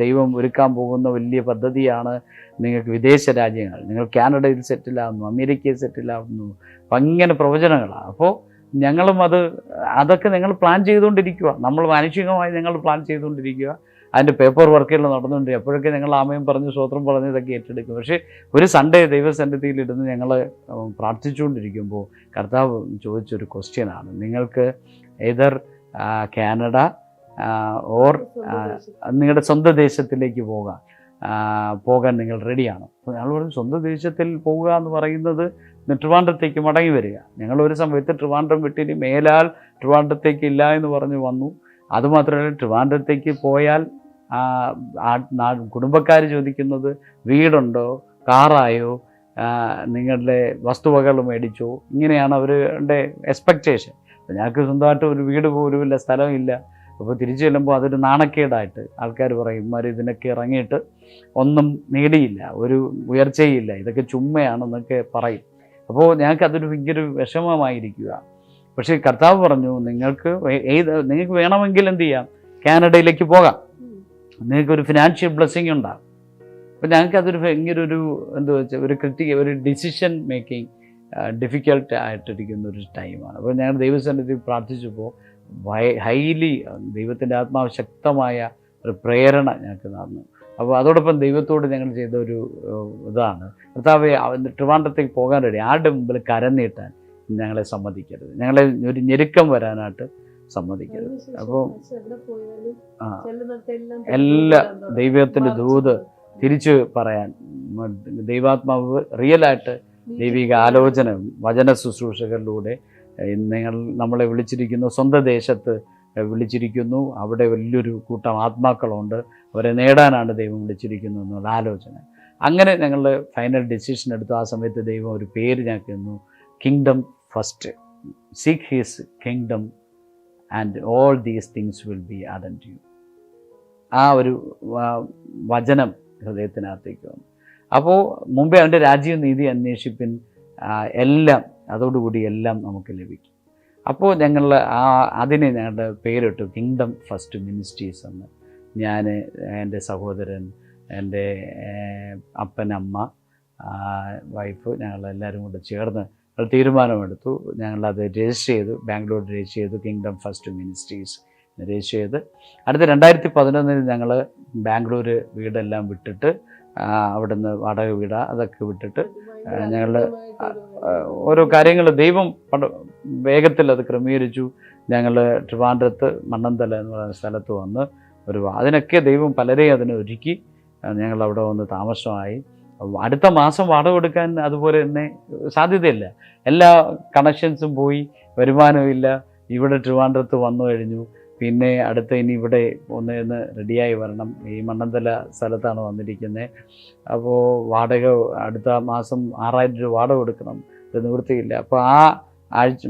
ദൈവം ഒരുക്കാൻ പോകുന്ന വലിയ പദ്ധതിയാണ്, നിങ്ങൾക്ക് വിദേശ രാജ്യങ്ങൾ, നിങ്ങൾ കാനഡയിൽ സെറ്റിലാവുന്നു, അമേരിക്കയിൽ സെറ്റിലാവുന്നു, അപ്പം അങ്ങനെ പ്രവചനങ്ങളാണ്. അപ്പോൾ ഞങ്ങളും അതൊക്കെ ഞങ്ങൾ പ്ലാൻ ചെയ്തുകൊണ്ടിരിക്കുക, നമ്മൾ മാനുഷികമായി ഞങ്ങൾ പ്ലാൻ ചെയ്തുകൊണ്ടിരിക്കുക. അതിൻ്റെ പേപ്പർ വർക്കുകൾ നടന്നുകൊണ്ടിരിക്കുക. എപ്പോഴൊക്കെ ഞങ്ങൾ ആമയും പറഞ്ഞ് സ്വത്രം പറഞ്ഞ് ഇതൊക്കെ ഏറ്റെടുക്കും. പക്ഷേ ഒരു സൺഡേ ദൈവസന്നിധിയിലിരുന്ന് ഞങ്ങൾ പ്രാർത്ഥിച്ചുകൊണ്ടിരിക്കുമ്പോൾ കർത്താവ് ചോദിച്ചൊരു ക്വസ്റ്റ്യനാണ്, നിങ്ങൾക്ക് ഏതർ കാനഡ ഓർ നിങ്ങളുടെ സ്വന്തം ദേശത്തിലേക്ക് പോകാൻ നിങ്ങൾ റെഡിയാണോ? അപ്പോൾ ഞങ്ങൾ പറഞ്ഞു സ്വന്തം ദേശത്തിൽ പോവുക എന്ന് പറയുന്നത് ട്രിവാൻഡ്രത്തേക്ക് മടങ്ങി വരിക. ഞങ്ങളൊരു സമയത്ത് ട്രിവാൻഡ്രം വിട്ടിനി മേലാൽ ട്രിവാൻഡ്രത്തേക്ക് ഇല്ല എന്ന് പറഞ്ഞ് വന്നു. അതുമാത്രമല്ല ട്രിവാൻഡ്രത്തേക്ക് പോയാൽ കുടുംബക്കാർ ചോദിക്കുന്നത് വീടുണ്ടോ, കാറായോ, നിങ്ങളുടെ വസ്തുവകൾ മേടിച്ചോ, ഇങ്ങനെയാണ് അവരുടെ എക്സ്പെക്റ്റേഷൻ. അപ്പോൾ ഞങ്ങൾക്ക് സ്വന്തമായിട്ട് ഒരു വീട് പോലുമില്ല, സ്ഥലമില്ല. അപ്പോൾ തിരിച്ചു ചെല്ലുമ്പോൾ അതൊരു നാണക്കേടായിട്ട് ആൾക്കാർ പറയും, ഇമാർ ഇതിനൊക്കെ ഇറങ്ങിയിട്ട് ഒന്നും നേടിയില്ല, ഒരു ഉയർച്ചയില്ല, ഇതൊക്കെ ചുമ്മയാണെന്നൊക്കെ പറയും. അപ്പോൾ ഞങ്ങൾക്ക് അതൊരു ഭയങ്കര വിഷമമായിരിക്കുക. പക്ഷേ കർത്താവ് പറഞ്ഞു, നിങ്ങൾക്ക് വേണമെങ്കിൽ എന്ത് ചെയ്യാം, കാനഡയിലേക്ക് പോകാം, നിങ്ങൾക്കൊരു ഫിനാൻഷ്യൽ ബ്ലെസ്സിങ് ഉണ്ടാകും. അപ്പോൾ ഞങ്ങൾക്ക് അതൊരു ഭയങ്കര എന്താ വെച്ചാൽ ഒരു ഡിസിഷൻ മേക്കിംഗ് ഡിഫിക്കൽട്ട് ആയിട്ടിരിക്കുന്ന ഒരു ടൈമാണ്. അപ്പോൾ ഞങ്ങൾ ദൈവസന്നിധി പ്രാർത്ഥിച്ചപ്പോൾ ഹൈലി ദൈവത്തിൻ്റെ ആത്മാവ് ശക്തമായ ഒരു പ്രേരണ ഞങ്ങൾക്ക് നടന്നു. അപ്പോൾ അതോടൊപ്പം ദൈവത്തോട് ഞങ്ങൾ ചെയ്ത ഒരു ഇതാണ്, കർത്താവെ ട്രിവാൻഡ്രത്തേക്ക് പോകാൻ റെഡി, ആരുടെ മുമ്പിൽ കരനീട്ടാൻ ഞങ്ങളെ സമ്മതിക്കരുത്, ഞങ്ങളെ ഒരു ഞെരുക്കം വരാനായിട്ട് സമ്മതിക്കരുത്. അപ്പോൾ എല്ലാ ദൈവത്തിൻ്റെ ദൂത് തിരിച്ചു പറയാൻ ദൈവാത്മാവ് റിയലായിട്ട് ദൈവിക ആലോചന വചന ശുശ്രൂഷകളിലൂടെ നമ്മളെ വിളിച്ചിരിക്കുന്നു, സ്വന്തം ദേശത്ത് വിളിച്ചിരിക്കുന്നു, അവിടെ വലിയൊരു കൂട്ടം ആത്മാക്കളുണ്ട്, അവരെ നേടാനാണ് ദൈവം വിളിച്ചിരിക്കുന്നു എന്നുള്ള ആലോചന. അങ്ങനെ ഞങ്ങൾ ഫൈനൽ ഡിസിഷൻ എടുത്തു. ആ സമയത്ത് ദൈവം ഒരു പേര് ഞങ്ങൾക്ക് തന്നു, kingdom first. Seek his kingdom and all these things will be added to you. ആ ഒരു വചനം ഹൃദയത്തിനകത്തേക്ക് വന്നു. അപ്പോൾ മുമ്പേ അവൻ്റെ രാജ്യവും നീതി അന്വേഷിപ്പിൻ, എല്ലാം അതോടുകൂടി എല്ലാം നമുക്ക് ലഭിക്കും. അപ്പോൾ ഞങ്ങൾ അതിനെ ഞങ്ങളുടെ പേരിട്ടു കിങ്ഡം ഫസ്റ്റ് മിനിസ്ട്രീസ് എന്ന്. ഞാൻ, എൻ്റെ സഹോദരൻ, എൻ്റെ അപ്പൻ, അമ്മ, വൈഫ്, ഞങ്ങളെല്ലാവരും കൂടെ ചേർന്ന് തീരുമാനമെടുത്തു. ഞങ്ങളത് രജിസ്റ്റർ ചെയ്തു, ബാംഗ്ലൂർ രജിസ്റ്റർ ചെയ്തു, കിങ്ഡം ഫസ്റ്റ് മിനിസ്ട്രീസ് രജിസ്റ്റർ ചെയ്ത്. അടുത്ത 2011 ഞങ്ങൾ ബാംഗ്ലൂർ വീടെല്ലാം വിട്ടിട്ട്, അവിടുന്ന് വാടക വീട അതൊക്കെ വിട്ടിട്ട് ഞങ്ങൾ ഓരോ കാര്യങ്ങൾ ദൈവം വേഗത്തിൽ അത് ക്രമീകരിച്ചു. ഞങ്ങൾ ട്രിവാൻഡ്രത്ത് മണ്ണന്തല എന്ന് പറയുന്ന സ്ഥലത്ത് വന്ന് അതിനൊക്കെ ദൈവം പലരെയും അതിനെ ഒരുക്കി. ഞങ്ങളവിടെ വന്ന് താമസമായി. അടുത്ത മാസം വാടക കൊടുക്കാൻ അതുപോലെ തന്നെ സാധ്യതയില്ല, എല്ലാ കണക്ഷൻസും പോയി, വരുമാനമില്ല. ഇവിടെ ട്രിവാൻഡ്രത്ത് വന്നു കഴിഞ്ഞു, പിന്നെ അടുത്ത ഇനി ഇവിടെ ഒന്ന് റെഡിയായി വരണം. ഈ മണ്ണന്തല സ്ഥലത്താണ് വന്നിരിക്കുന്നത്. അപ്പോൾ വാടക അടുത്ത മാസം 6000 രൂപ വാടക കൊടുക്കണം, ഇത് നിവൃത്തിയില്ല. അപ്പോൾ ആ ആഴ്ച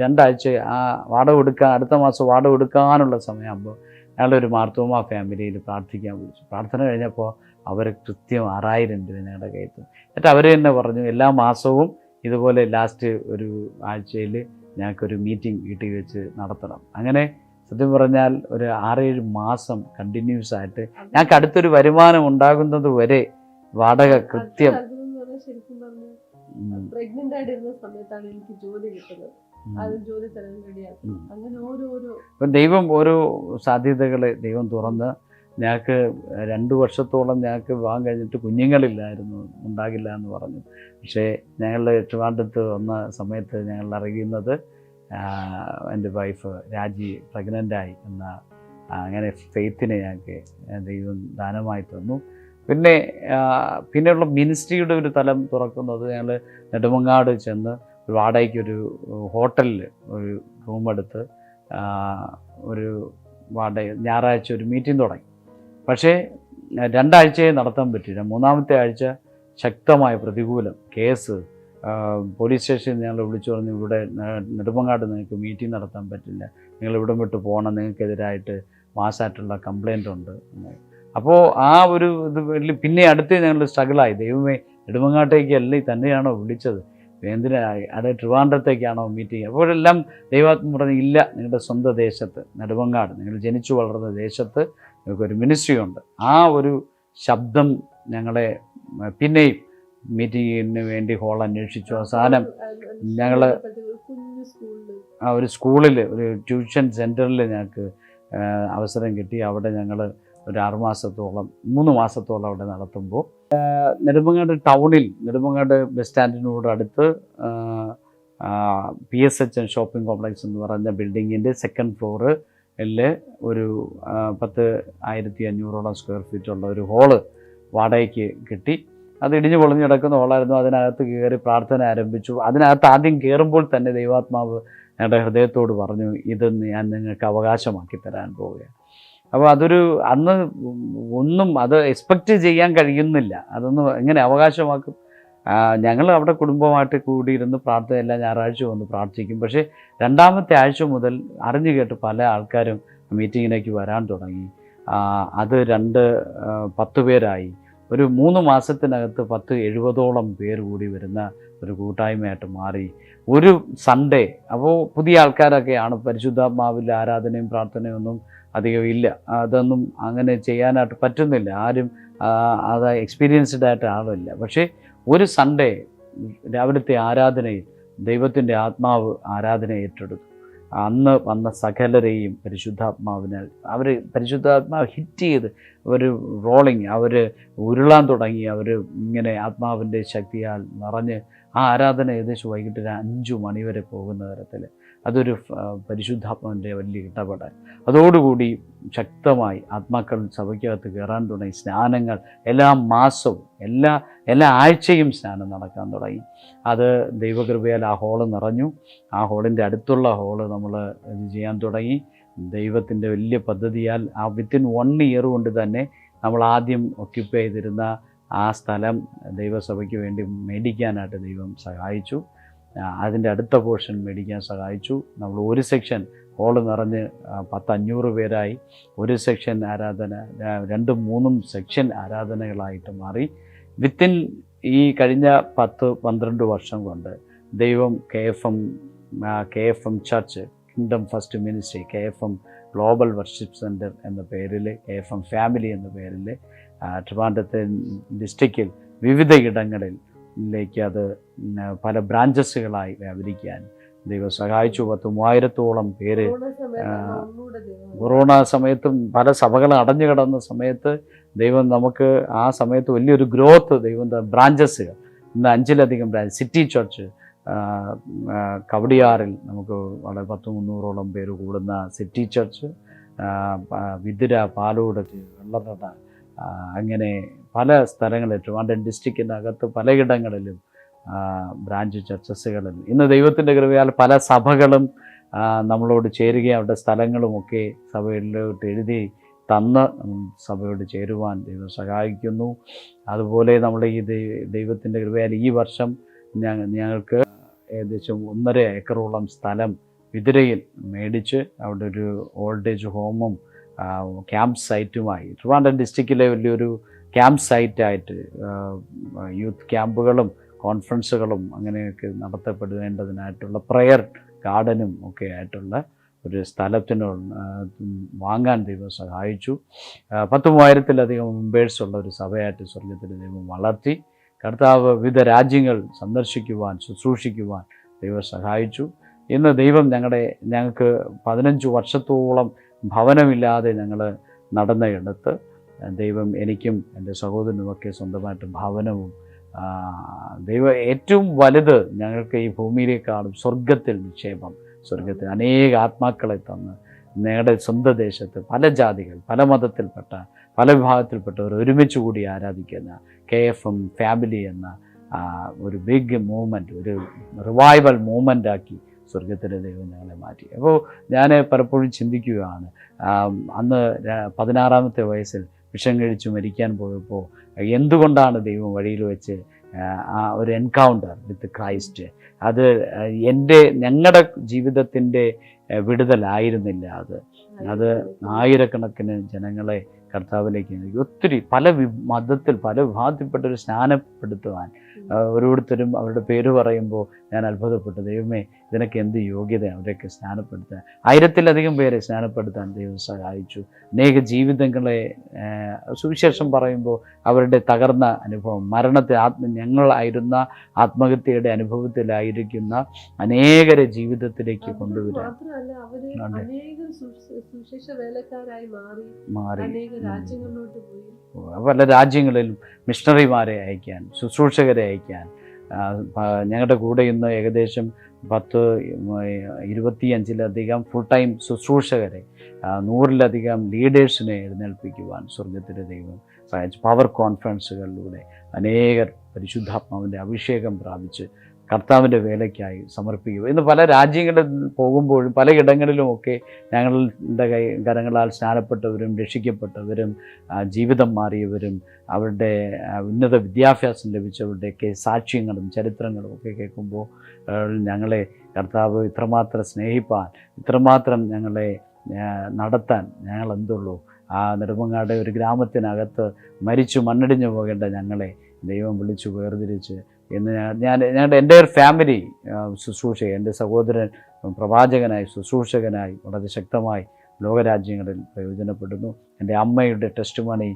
2 ആഴ്ച ആ വാടക കൊടുക്കാൻ, അടുത്ത മാസം വാടക കൊടുക്കാനുള്ള സമയമാകുമ്പോൾ ഞങ്ങളൊരു മാർത്തോമ ഫാമിലിയിൽ പ്രാർത്ഥിക്കാൻ വിളിച്ചു. പ്രാർത്ഥന കഴിഞ്ഞപ്പോൾ അവർ കൃത്യം 6000 രൂപ ഞങ്ങളുടെ കയ്യിൽ. എന്നിട്ട് അവർ തന്നെ പറഞ്ഞു, എല്ലാ മാസവും ഇതുപോലെ ലാസ്റ്റ് ഒരു ആഴ്ചയിൽ ഞങ്ങൾക്കൊരു മീറ്റിംഗ് വീട്ടിൽ വെച്ച് നടത്തണം. അങ്ങനെ സത്യം പറഞ്ഞാൽ ഒരു 6-7 മാസം കണ്ടിന്യൂസ് ആയിട്ട് ഞങ്ങൾക്ക് അടുത്തൊരു വരുമാനം ഉണ്ടാകുന്നത് വരെ വാടക കൃത്യം. ഇപ്പം ദൈവം ഓരോ സാധ്യതകളെ ദൈവം തുറന്ന് ഞങ്ങൾക്ക് 2 വർഷത്തോളം ഞങ്ങൾക്ക് വിവാഹം കഴിഞ്ഞിട്ട് കുഞ്ഞുങ്ങളില്ലായിരുന്നു, ഉണ്ടാകില്ല എന്ന് പറഞ്ഞു. പക്ഷേ ഞങ്ങൾ ട്രിവാൻഡ്രത്ത് വന്ന സമയത്ത് ഞങ്ങൾ അറിയുന്നത് എൻ്റെ വൈഫ് രാജി പ്രഗ്നൻ്റായി എന്ന അങ്ങനെ ഫെയ്ത്തിനെ ഞങ്ങൾക്ക് ദൈവം ദാനമായി തന്നു. പിന്നെയുള്ള മിനിസ്ട്രിയുടെ ഒരു തലം തുറക്കുന്നത്, ഞങ്ങൾ നെടുമങ്ങാട് ചെന്ന് ഒരു വാടകയ്ക്കൊരു ഹോട്ടലിൽ ഒരു റൂമെടുത്ത് ഒരു ഞായറാഴ്ച ഒരു മീറ്റിംഗ് തുടങ്ങി. പക്ഷേ 2 ആഴ്ചയെ നടത്താൻ പറ്റില്ല. 3-ാമത്തെ ആഴ്ച ശക്തമായ പ്രതികൂലം, കേസ്, പോലീസ് സ്റ്റേഷനിൽ ഞങ്ങൾ വിളിച്ചു പറഞ്ഞു, ഇവിടെ നെടുമങ്ങാട് നിങ്ങൾക്ക് മീറ്റിംഗ് നടത്താൻ പറ്റില്ല, നിങ്ങൾ ഇവിടം വിട്ട് പോകണം, നിങ്ങൾക്കെതിരായിട്ട് മാസമായിട്ടുള്ള കംപ്ലയിൻ്റ് ഉണ്ട്. അപ്പോൾ ആ ഒരു ഇത് പിന്നെ അടുത്ത് ഞങ്ങൾ സ്ട്രഗിളായി. ദൈവമേ, നെടുമങ്ങാട്ടേക്കല്ലേ തന്നെയാണോ വിളിച്ചത്, എന്തിനായി അത് ട്രിവാൻഡ്രത്തേക്കാണോ മീറ്റിംഗ്? അപ്പോഴെല്ലാം ദൈവാത്മ പറഞ്ഞു, ഇല്ല, നിങ്ങളുടെ സ്വന്തം ദേശത്ത് നെടുമങ്ങാട്, നിങ്ങൾ ജനിച്ചു വളർന്ന ദേശത്ത് നിങ്ങൾക്കൊരു മിനിസ്ട്രി ഉണ്ട്. ആ ഒരു ശബ്ദം ഞങ്ങളെ പിന്നെയും മീറ്റിങ്ങിന് വേണ്ടി ഹോൾ അന്വേഷിച്ചു. അവസാനം ഞങ്ങൾ ആ ഒരു സ്കൂളിൽ, ഒരു ട്യൂഷൻ സെൻറ്ററിൽ ഞങ്ങൾക്ക് അവസരം കിട്ടി. അവിടെ ഞങ്ങൾ ഒരു 6 മാസത്തോളം 3 മാസത്തോളം അവിടെ നടത്തുമ്പോൾ നെടുമങ്ങാട് ടൗണിൽ, നെടുമങ്ങാട് ബസ് സ്റ്റാൻഡിനോട് അടുത്ത് PSHN ഷോപ്പിംഗ് കോംപ്ലക്സ് എന്ന് പറഞ്ഞ ബിൽഡിങ്ങിൻ്റെ 2nd ഫ്ലോറിൽ ഒരു 10,500 സ്ക്വയർ ഫീറ്റുള്ള ഒരു ഹോള് വാടകയ്ക്ക് കിട്ടി. അത് ഇടിഞ്ഞു പൊളിഞ്ഞ് കിടക്കുന്ന ഹോളായിരുന്നു. അതിനകത്ത് കയറി പ്രാർത്ഥന ആരംഭിച്ചു. അതിനകത്ത് ആദ്യം കയറുമ്പോൾ തന്നെ ദൈവാത്മാവ് ഞങ്ങളുടെ ഹൃദയത്തോട് പറഞ്ഞു, ഇത് ഞാൻ നിങ്ങൾക്ക് അവകാശമാക്കി തരാൻ പോവുകയാണ്. അപ്പോൾ അതൊരു അന്ന് ഒന്നും അത് എക്സ്പെക്റ്റ് ചെയ്യാൻ കഴിയുന്നില്ല. അതൊന്നും എങ്ങനെ അവകാശമാക്കും? ഞങ്ങൾ അവിടെ കുടുംബമായിട്ട് കൂടിയിരുന്ന് പ്രാർത്ഥന എല്ലാ ഞായറാഴ്ച വന്ന് പ്രാർത്ഥിക്കും. പക്ഷേ രണ്ടാമത്തെ ആഴ്ച മുതൽ അറിഞ്ഞു കേട്ട് പല ആൾക്കാരും മീറ്റിങ്ങിലേക്ക് വരാൻ തുടങ്ങി. അത് 10 പേരായി. ഒരു 3 മാസത്തിനകത്ത് 70-ഓളം പേർ കൂടി വരുന്ന ഒരു കൂട്ടായ്മയായിട്ട് മാറി. ഒരു സൺഡേ, അപ്പോൾ പുതിയ ആൾക്കാരൊക്കെയാണ്, പരിശുദ്ധാത്മാവിൽ ആരാധനയും പ്രാർത്ഥനയും ഒന്നും അധികം ഇല്ല. അതൊന്നും അങ്ങനെ ചെയ്യാനായിട്ട് പറ്റുന്നില്ല. ആരും അത് എക്സ്പീരിയൻസ്ഡ് ആയിട്ട് ആളില്ല. പക്ഷേ ഒരു സൺഡേ രാവിലത്തെ ആരാധനയിൽ ദൈവത്തിൻ്റെ ആത്മാവ് ആരാധന ഏറ്റെടുത്തു. അന്ന് വന്ന സകലരെയും പരിശുദ്ധാത്മാവിനാൽ പരിശുദ്ധാത്മാവ് ഹിറ്റ് ചെയ്ത് അവർ റോളിങ്, അവർ ഉരുളാൻ തുടങ്ങി. അവർ ഇങ്ങനെ ആത്മാവിൻ്റെ ശക്തിയാൽ നിറഞ്ഞ് ആ ആരാധന ഏകദേശം വൈകിട്ട് 5 മണി വരെ പോകുന്ന തരത്തിൽ അതൊരു പരിശുദ്ധാത്മാവിൻ്റെ വലിയ ഇടപെടൽ. അതോടുകൂടി ശക്തമായി ആത്മാക്കൾ സഭയ്ക്കകത്ത് കയറാൻ തുടങ്ങി. സ്നാനങ്ങൾ എല്ലാ മാസവും എല്ലാ ആഴ്ചയും സ്നാനം നടക്കാൻ തുടങ്ങി. അത് ദൈവകൃപയാൽ ആ ഹോള് നിറഞ്ഞു. ആ ഹോളിൻ്റെ അടുത്തുള്ള ഹോള് നമ്മൾ ഇത് ചെയ്യാൻ തുടങ്ങി. ദൈവത്തിൻ്റെ വലിയ പദ്ധതിയാൽ ആ വിത്തിൻ 1 ഇയർ കൊണ്ട് തന്നെ നമ്മൾ ആദ്യം ഒക്യുപ്പൈ ചെയ്തിരുന്ന ആ സ്ഥലം ദൈവസഭയ്ക്ക് വേണ്ടി മേടിക്കാനായിട്ട് ദൈവം സഹായിച്ചു. അതിൻ്റെ അടുത്ത പോർഷൻ മേടിക്കാൻ സഹായിച്ചു. നമ്മൾ ഒരു സെക്ഷൻ ഹോള് നിറഞ്ഞ് 500 പേരായി. ഒരു സെക്ഷൻ ആരാധന 2-3 സെക്ഷൻ ആരാധനകളായിട്ട് മാറി. വിത്തിൻ ഈ കഴിഞ്ഞ 10-12 വർഷം കൊണ്ട് ദൈവം KFM church, kingdom first ministry, KFM global worship centre എന്ന പേരിൽ, KFM ഫാമിലി എന്ന പേരിൽ ട്രിവാൻഡ്രത്തെ ഡിസ്ട്രിക്റ്റിൽ വിവിധ ഇടങ്ങളിലേക്ക് അത് പല ബ്രാഞ്ചസുകളായി വ്യാപരിക്കാൻ ദൈവം സഹായിച്ചു. 3000-ഓളം പേര് കൊറോണ സമയത്തും പല സഭകൾ അടഞ്ഞു കിടന്ന സമയത്ത് ദൈവം നമുക്ക് ആ സമയത്ത് വലിയൊരു ഗ്രോത്ത് ദൈവം ബ്രാഞ്ചസുകൾ, ഇന്ന് 5-ലധികം ബ്രാഞ്ച്. സിറ്റി ചർച്ച് കവടിയാറിൽ നമുക്ക് വളരെ 100-300-ഓളം പേര് കൂടുന്ന സിറ്റി ചർച്ച്, വിതുര, പാലോട്, വെള്ളറട, അങ്ങനെ പല സ്ഥലങ്ങളിൽ ട്രിവാൻഡ്രം ഡിസ്ട്രിക്റ്റിനകത്ത് പലയിടങ്ങളിലും ബ്രാഞ്ച് ചർച്ചസുകളിൽ ഇന്ന് ദൈവത്തിൻ്റെ കൃപയാൽ പല സഭകളും നമ്മളോട് ചേരുകയും അവരുടെ സ്ഥലങ്ങളുമൊക്കെ സഭയിലോട്ട് എഴുതി തന്ന് സഭയോട് ചേരുവാൻ ദൈവം സഹായിക്കുന്നു. അതുപോലെ നമ്മൾ ഈ ദൈവത്തിൻ്റെ കൃപയാൽ ഈ വർഷം ഞങ്ങൾക്ക് ഏകദേശം 1.5 ഏക്കറോളം സ്ഥലം വിതുരയിൽ മേടിച്ച് അവിടെ ഒരു ഓൾഡ് ഏജ് ഹോമും ക്യാമ്പ് സൈറ്റുമായി, ട്രിവാൻഡ്രം ഡിസ്ട്രിക്റ്റിലെ വലിയൊരു ക്യാമ്പ് സൈറ്റായിട്ട് യൂത്ത് ക്യാമ്പുകളും കോൺഫറൻസുകളും അങ്ങനെയൊക്കെ നടത്തപ്പെടുവേണ്ടതിനായിട്ടുള്ള പ്രയർ ഗാർഡനും ഒക്കെ ആയിട്ടുള്ള ഒരു സ്ഥലത്തിന് വാങ്ങാൻ ദൈവം സഹായിച്ചു. 10,000-ലധികം മെമ്പേഴ്സുള്ള ഒരു സഭയായിട്ട് സ്വർഗത്തിൽ ദൈവം വളർത്തി. കർത്താവ് വിവിധ രാജ്യങ്ങൾ സന്ദർശിക്കുവാൻ, ശുശ്രൂഷിക്കുവാൻ ദൈവം സഹായിച്ചു. ഇന്ന് ദൈവം ഞങ്ങൾക്ക് 15 വർഷത്തോളം ഭവനമില്ലാതെ ഞങ്ങൾ നടന്ന ഇടത്ത് ദൈവം എനിക്കും എൻ്റെ സഹോദരനുമൊക്കെ സ്വന്തമായിട്ട് ഭവനവും, ദൈവം ഏറ്റവും വലുത് ഞങ്ങൾക്ക് ഈ ഭൂമിയിലേക്കാളും സ്വർഗത്തിൽ നിക്ഷേപം, സ്വർഗത്തിൽ അനേക ആത്മാക്കളെ തന്ന് ഞങ്ങളുടെ സ്വന്തം ദേശത്ത് പല ജാതികൾ, പല മതത്തിൽപ്പെട്ട, പല വിഭാഗത്തിൽപ്പെട്ടവർ ഒരുമിച്ച് കൂടി ആരാധിക്കുന്ന KFM ഫാമിലി എന്ന ഒരു ബിഗ് മൂവ്മെൻറ്റ്, ഒരു റിവൈവൽ മൂവ്മെൻ്റാക്കി സ്വർഗത്തിലെ ദൈവം ഞങ്ങളെ മാറ്റി. അപ്പോൾ ഞാൻ പലപ്പോഴും ചിന്തിക്കുകയാണ്, അന്ന് 16-ാമത്തെ വയസ്സിൽ വിഷം കഴിച്ച് മരിക്കാൻ പോയപ്പോൾ എന്തുകൊണ്ടാണ് ദൈവം വഴിയിൽ വെച്ച് ആ ഒരു എൻകൗണ്ടർ വിത്ത് ക്രൈസ്റ്റ്, അത് ഞങ്ങളുടെ ജീവിതത്തിൻ്റെ വിടുതലായിരുന്നില്ല. അത് ആയിരക്കണക്കിന് ജനങ്ങളെ കർത്താവിലേക്ക് ഒത്തിരി പല മതത്തിൽ പല വിഭാഗത്തിൽപ്പെട്ടൊരു സ്നാനപ്പെടുത്തുവാൻ ഓരോരുത്തരും അവരുടെ പേര് പറയുമ്പോൾ ഞാൻ അത്ഭുതപ്പെട്ടു. ദൈവമേ, ഇതിനൊക്കെ എന്ത് യോഗ്യതയാണ് അവരെയൊക്കെ സ്നാനപ്പെടുത്താൻ. 1000-ലധികം പേരെ സ്നാനപ്പെടുത്താൻ ദൈവം സഹായിച്ചു. അനേക ജീവിതങ്ങളെ സുവിശേഷം പറയുമ്പോൾ അവരുടെ തകർന്ന അനുഭവം, മരണത്തെ ഞങ്ങളായിരുന്ന ആത്മഹത്യയുടെ അനുഭവത്തിലായിരിക്കുന്ന അനേകരെ ജീവിതത്തിലേക്ക് കൊണ്ടുവരാൻ മാറി. പല രാജ്യങ്ങളിലും മിഷണറിമാരെ അയക്കാൻ, ശുശ്രൂഷകരെ അയക്കാൻ ഞങ്ങളുടെ കൂടെ ഇന്ന് ഏകദേശം 25-ലധികം ഫുൾ ടൈം ശുശ്രൂഷകരെ, 100-ലധികം ലീഡേഴ്സിനെ എഴുന്നേൽപ്പിക്കുവാൻ സ്വർഗത്തിലെ ദൈവം സഹായിച്ചു. പവർ കോൺഫറൻസുകളിലൂടെ അനേകർ പരിശുദ്ധാത്മാവിൻ്റെ അഭിഷേകം പ്രാപിച്ച് കർത്താവിൻ്റെ വേലയ്ക്കായി സമർപ്പിക്കുക. ഇന്ന് പല രാജ്യങ്ങളിൽ പോകുമ്പോഴും പലയിടങ്ങളിലുമൊക്കെ ഞങ്ങളുടെ കരങ്ങളാൽ സ്നാനപ്പെട്ടവരും രക്ഷിക്കപ്പെട്ടവരും ജീവിതം മാറിയവരും അവരുടെ ഉന്നത വിദ്യാഭ്യാസം ലഭിച്ചവരുടെയൊക്കെ സാക്ഷ്യങ്ങളും ചരിത്രങ്ങളും ഒക്കെ കേൾക്കുമ്പോൾ ഞങ്ങളെ കർത്താവ് ഇത്രമാത്രം സ്നേഹിപ്പാൻ, ഇത്രമാത്രം ഞങ്ങളെ നടത്താൻ ഞങ്ങൾ എന്തുള്ളൂ. ആ നെടുമങ്ങാട് ഒരു ഗ്രാമത്തിനകത്ത് മരിച്ചു മണ്ണടിഞ്ഞു പോകേണ്ട ഞങ്ങളെ ദൈവം വിളിച്ചു വേർതിരിച്ച് എന്ന് ഞങ്ങളുടെ എൻ്റെ ഒരു ഫാമിലി ശുശ്രൂഷ, എൻ്റെ സഹോദരൻ പ്രവാചകനായി ശുശ്രൂഷകനായി വളരെ ശക്തമായി ലോകരാജ്യങ്ങളിൽ പ്രയോജനപ്പെടുന്നു. എൻ്റെ അമ്മയുടെ ടെസ്റ്റിമണി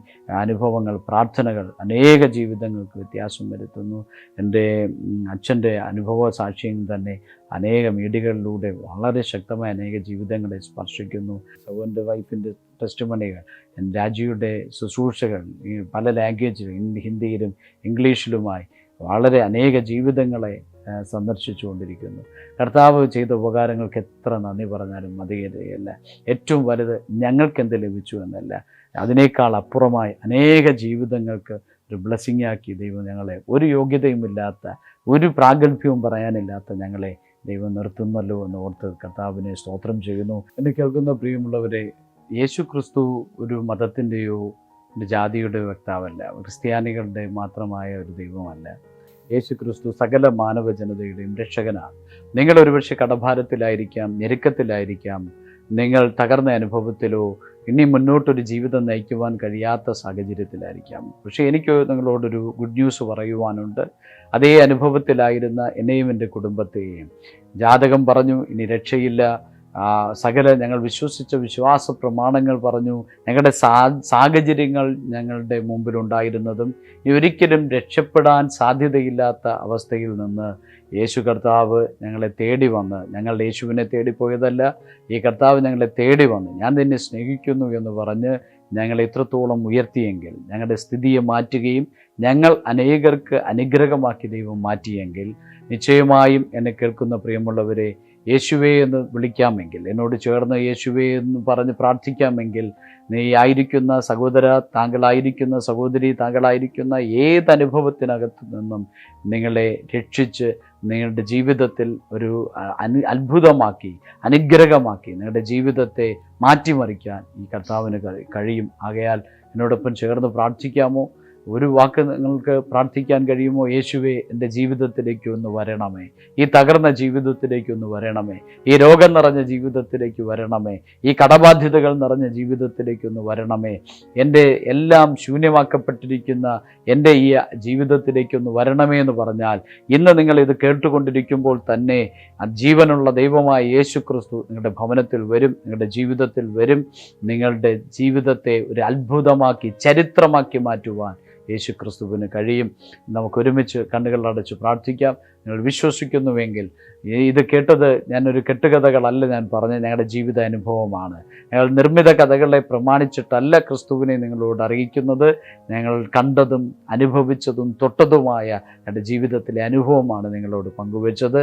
അനുഭവങ്ങൾ, പ്രാർത്ഥനകൾ അനേക ജീവിതങ്ങൾക്ക് വ്യത്യാസം വരുത്തുന്നു. എൻ്റെ അച്ഛൻ്റെ അനുഭവ സാക്ഷ്യം തന്നെ അനേക മീഡിയകളിലൂടെ വളരെ ശക്തമായ അനേക ജീവിതങ്ങളെ സ്പർശിക്കുന്നു. സഹോദരൻ്റെ വൈഫിൻ്റെ ടെസ്റ്റിമണികൾ, രാജിയുടെ ശുശ്രൂഷകൾ ഈ പല ലാംഗ്വേജിലും ഹിന്ദിയിലും ഇംഗ്ലീഷിലുമായി വളരെ അനേക ജീവിതങ്ങളെ സന്ദർശിച്ചുകൊണ്ടിരിക്കുന്നു. കർത്താവ് ചെയ്ത ഉപകാരങ്ങൾക്ക് എത്ര നന്ദി പറഞ്ഞാലും മതിയല്ല. ഏറ്റവും വലുത് ഞങ്ങൾക്കെന്ത് ലഭിച്ചു എന്നല്ല, അതിനേക്കാൾ അപ്പുറമായി അനേക ജീവിതങ്ങൾക്ക് ഒരു ബ്ലെസ്സിങ് ആക്കി ദൈവം ഞങ്ങളെ, ഒരു യോഗ്യതയുമില്ലാത്ത, ഒരു പ്രാഗൽഭ്യവും പറയാനില്ലാത്ത ഞങ്ങളെ ദൈവം നിർത്തുന്നല്ലോ എന്ന് ഓർത്ത് കർത്താവിനെ സ്തോത്രം ചെയ്യുന്നു. എന്നെ കേൾക്കുന്ന പ്രിയമുള്ളവരെ, യേശു ക്രിസ്തു ഒരു മതത്തിൻ്റെയോ ജാതിയുടെ വക്താവല്ല, ക്രിസ്ത്യാനികളുടെ മാത്രമായ ഒരു ദൈവമല്ല. യേശു ക്രിസ്തു സകല മാനവ ജനതയുടെയും രക്ഷകനാണ്. നിങ്ങൾ ഒരുപക്ഷെ കടഭാരത്തിലായിരിക്കാം, ഞെരുക്കത്തിലായിരിക്കാം, നിങ്ങൾ തകർന്ന അനുഭവത്തിലോ ഇനി മുന്നോട്ടൊരു ജീവിതം നയിക്കുവാൻ കഴിയാത്ത സാഹചര്യത്തിലായിരിക്കാം. പക്ഷേ എനിക്ക് നിങ്ങളോടൊരു ഗുഡ് ന്യൂസ് പറയുവാനുണ്ട്. അതേ അനുഭവത്തിലായിരുന്ന എന്നെയും എൻ്റെ കുടുംബത്തെയും ജാതകം പറഞ്ഞു ഇനി രക്ഷയില്ല, സകല ഞങ്ങൾ വിശ്വസിച്ച വിശ്വാസ പ്രമാണങ്ങൾ പറഞ്ഞു, ഞങ്ങളുടെ സാഹചര്യങ്ങൾ ഞങ്ങളുടെ മുമ്പിലുണ്ടായിരുന്നതും ഇനി ഒരിക്കലും രക്ഷപ്പെടാൻ സാധ്യതയില്ലാത്ത അവസ്ഥയിൽ നിന്ന് യേശു കർത്താവ് ഞങ്ങളെ തേടി വന്ന്, ഞങ്ങൾ യേശുവിനെ തേടിപ്പോയതല്ല, ഈ കർത്താവ് ഞങ്ങളെ തേടി വന്ന് ഞാൻ നിന്നെ സ്നേഹിക്കുന്നു എന്ന് പറഞ്ഞ് ഞങ്ങളെ ഇത്രത്തോളം ഉയർത്തിയെങ്കിൽ, ഞങ്ങളുടെ സ്ഥിതിയെ മാറ്റുകയും ഞങ്ങൾ അനേകർക്ക് അനുഗ്രഹമാക്കി ദൈവം മാറ്റിയെങ്കിൽ, നിശ്ചയമായും എന്നെ കേൾക്കുന്ന പ്രിയമുള്ളവരെ, യേശുവേ എന്ന് വിളിക്കാമെങ്കിൽ, എന്നോട് ചേർന്ന് യേശുവേ എന്ന് പറഞ്ഞ് പ്രാർത്ഥിക്കാമെങ്കിൽ, നീ ആയിരിക്കുന്ന സഹോദര, താങ്കളായിരിക്കുന്ന സഹോദരി, താങ്കളായിരിക്കുന്ന ഏതനുഭവത്തിനകത്തു നിന്നും നിങ്ങളെ രക്ഷിച്ച് നിങ്ങളുടെ ജീവിതത്തിൽ ഒരു അത്ഭുതമാക്കി, അനുഗ്രഹമാക്കി നിങ്ങളുടെ ജീവിതത്തെ മാറ്റിമറിക്കാൻ ഈ കർത്താവിന് കഴിയും. ആകയാൽ എന്നോടൊപ്പം ചേർന്ന് പ്രാർത്ഥിക്കാമോ? ഒരു വാക്ക് നിങ്ങൾക്ക് പ്രാർത്ഥിക്കാൻ കഴിയുമോ? യേശുവേ, എൻ്റെ ജീവിതത്തിലേക്ക് ഒന്ന് വരണമേ, ഈ തകർന്ന ജീവിതത്തിലേക്ക് ഒന്ന് വരണമേ, ഈ രോഗം നിറഞ്ഞ ജീവിതത്തിലേക്ക് വരണമേ, ഈ കടബാധ്യതകൾ നിറഞ്ഞ ജീവിതത്തിലേക്ക് ഒന്ന് വരണമേ, എൻ്റെ എല്ലാം ശൂന്യമാക്കപ്പെട്ടിരിക്കുന്ന എൻ്റെ ഈ ജീവിതത്തിലേക്കൊന്ന് വരണമേ എന്ന് പറഞ്ഞാൽ, ഇന്ന് നിങ്ങൾ ഇത് കേട്ടുകൊണ്ടിരിക്കുമ്പോൾ തന്നെ ജീവനുള്ള ദൈവമായ യേശു ക്രിസ്തു നിങ്ങളുടെ ഭവനത്തിൽ വരും, നിങ്ങളുടെ ജീവിതത്തിൽ വരും. നിങ്ങളുടെ ജീവിതത്തെ ഒരു അത്ഭുതമാക്കി, ചരിത്രമാക്കി മാറ്റുവാൻ യേശു ക്രിസ്തുവിന് കഴിയും. നമുക്കൊരുമിച്ച് കണ്ണുകളടച്ച് പ്രാർത്ഥിക്കാം. നിങ്ങൾ വിശ്വസിക്കുന്നുവെങ്കിൽ, ഇത് കേട്ടത് ഞാനൊരു കെട്ടുകഥകളല്ല ഞാൻ പറഞ്ഞ ഞങ്ങളുടെ ജീവിത അനുഭവമാണ്. ഞങ്ങൾ നിർമ്മിത കഥകളെ പ്രമാണിച്ചിട്ടല്ല ക്രിസ്തുവിനെ നിങ്ങളോട് അറിയിക്കുന്നത്. ഞങ്ങൾ കണ്ടതും അനുഭവിച്ചതും തൊട്ടതുമായ ഞങ്ങളുടെ ജീവിതത്തിലെ അനുഭവമാണ് നിങ്ങളോട് പങ്കുവെച്ചത്.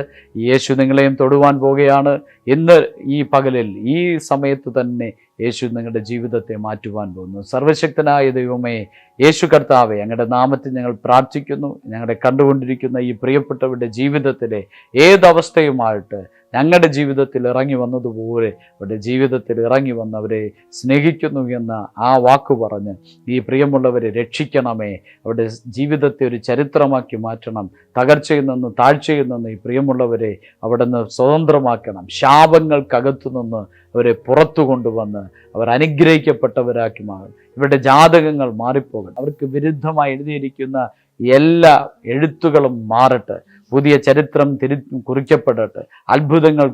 യേശു നിങ്ങളെയും തൊടുവാൻ പോകുകയാണ്. ഇന്ന് ഈ പകലിൽ ഈ സമയത്ത് തന്നെ യേശു നിങ്ങളുടെ ജീവിതത്തെ മാറ്റുവാൻ പോകുന്നു. സർവശക്തനായ ദൈവമേ, യേശു കർത്താവെ, ഞങ്ങളുടെ നാമത്തിൽ ഞങ്ങൾ പ്രാർത്ഥിക്കുന്നു. ഞങ്ങളുടെ കണ്ടുകൊണ്ടിരിക്കുന്ന ഈ പ്രിയപ്പെട്ടവരുടെ ജീവിതത്തിലെ ഏതവസ്ഥയുമായിട്ട് ഞങ്ങളുടെ ജീവിതത്തിൽ ഇറങ്ങി വന്നതുപോലെ അവരുടെ ജീവിതത്തിൽ ഇറങ്ങി വന്നവരെ സ്നേഹിക്കുന്നു എന്ന ആ വാക്ക് പറഞ്ഞ് ഈ പ്രിയമുള്ളവരെ രക്ഷിക്കണമേ. അവരുടെ ജീവിതത്തെ ഒരു ചരിത്രമാക്കി മാറ്റണം. തകർച്ചയിൽ നിന്ന്, താഴ്ചയിൽ നിന്ന് ഈ പ്രിയമുള്ളവരെ അവിടെ നിന്ന് സ്വതന്ത്രമാക്കണം. ശാപങ്ങൾക്കകത്തു നിന്ന് അവരെ പുറത്തു കൊണ്ടുവന്ന് അവർ അനുഗ്രഹിക്കപ്പെട്ടവരാക്കി മാറും. ഇവരുടെ ജാതകങ്ങൾ മാറിപ്പോകണം. അവർക്ക് വിരുദ്ധമായി എഴുതിയിരിക്കുന്ന എല്ലാ എഴുത്തുകളും മാറട്ടെ. പുതിയ ചരിത്രം കുറിക്കപ്പെടട്ടെ. അത്ഭുതങ്ങൾ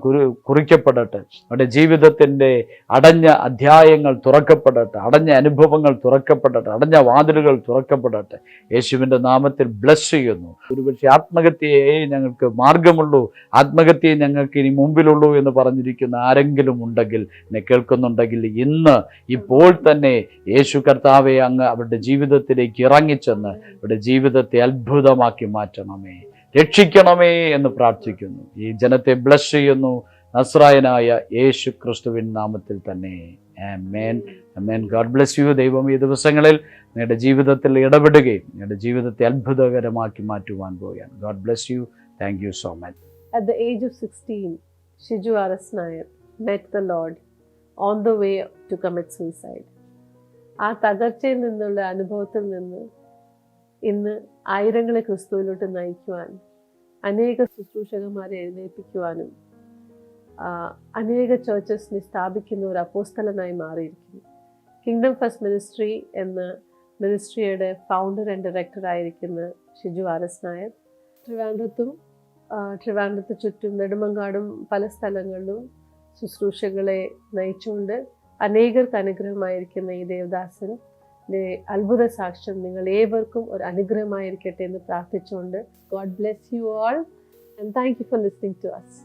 കുറിക്കപ്പെടട്ടെ. അവരുടെ ജീവിതത്തിൻ്റെ അടഞ്ഞ അധ്യായങ്ങൾ തുറക്കപ്പെടട്ടെ. അടഞ്ഞ അനുഭവങ്ങൾ തുറക്കപ്പെടട്ടെ. അടഞ്ഞ വാതിലുകൾ തുറക്കപ്പെടട്ടെ. യേശുവിൻ്റെ നാമത്തിൽ ബ്ലസ് ചെയ്യുന്നു. ഒരുപക്ഷെ ആത്മഹത്യയെ ഞങ്ങൾക്ക് മാർഗമുള്ളൂ, ആത്മഹത്യയെ ഞങ്ങൾക്ക് ഇനി മുമ്പിലുള്ളൂ എന്ന് പറഞ്ഞിരിക്കുന്ന ആരെങ്കിലും ഉണ്ടെങ്കിൽ, എന്നെ കേൾക്കുന്നുണ്ടെങ്കിൽ, ഇന്ന് ഇപ്പോൾ തന്നെ യേശു കർത്താവെ അങ്ങ് അവരുടെ ജീവിതത്തിലേക്ക് ഇറങ്ങിച്ചെന്ന് അവരുടെ ജീവിതത്തെ അത്ഭുതമാക്കി മാറ്റണമേ, രക്ഷിക്കണമേ എന്ന് പ്രാർത്ഥിക്കുന്നു. ഈ ജനത്തെ ബ്ലസ് ചെയ്യുന്നു നസ്രായനായ യേശു ക്രിസ്തുവിൻ നാമത്തിൽ തന്നെ. Amen, amen. God bless you. ദൈവം ഈ ദിവസങ്ങളിൽ നിങ്ങളുടെ ജീവിതത്തിൽ ഇടപെടുകയും നിങ്ങളുടെ ജീവിതത്തെ അത്ഭുതകരമാക്കി മാറ്റുവാൻ പോവുകയാണ്. God bless U. Thank you so much. At the age of 16, Shiju R.S. Nair met the Lord on the way to commit suicide. ആ തകർച്ചയിൽ നിന്നുള്ള അനുഭവത്തിൽ നിന്ന് ഇന്ന് ആയിരങ്ങളെ ക്രിസ്തുവിലോട്ട് നയിക്കുവാൻ, അനേക ശുശ്രൂഷകന്മാരെ എഴുന്നേൽപ്പിക്കുവാനും അനേക ചേർച്ചസിനെ സ്ഥാപിക്കുന്ന ഒരു അപ്പോസ്തലനായി മാറിയിരിക്കുന്നു. കിങ്ഡം ഫസ്റ്റ് മിനിസ്ട്രി എന്ന മിനിസ്ട്രിയുടെ ഫൗണ്ടർ ആൻഡ് ഡയറക്ടർ ആയിരിക്കുന്ന ഷിജു R.S. നായർ ട്രിവാൻഡ്രത്ത് ചുറ്റും നെടുമങ്ങാടും പല സ്ഥലങ്ങളിലും ശുശ്രൂഷകളെ നയിച്ചുകൊണ്ട് അനേകർക്ക് അനുഗ്രഹമായിരിക്കുന്ന ഈ ദേവദാസൻ്റെ അത്ഭുത സാക്ഷ്യം നിങ്ങൾ ഏവർക്കും ഒരു അനുഗ്രഹമായിരിക്കട്ടെ എന്ന് പ്രാർത്ഥിച്ചുകൊണ്ട്, God bless you all and thank you for listening to us.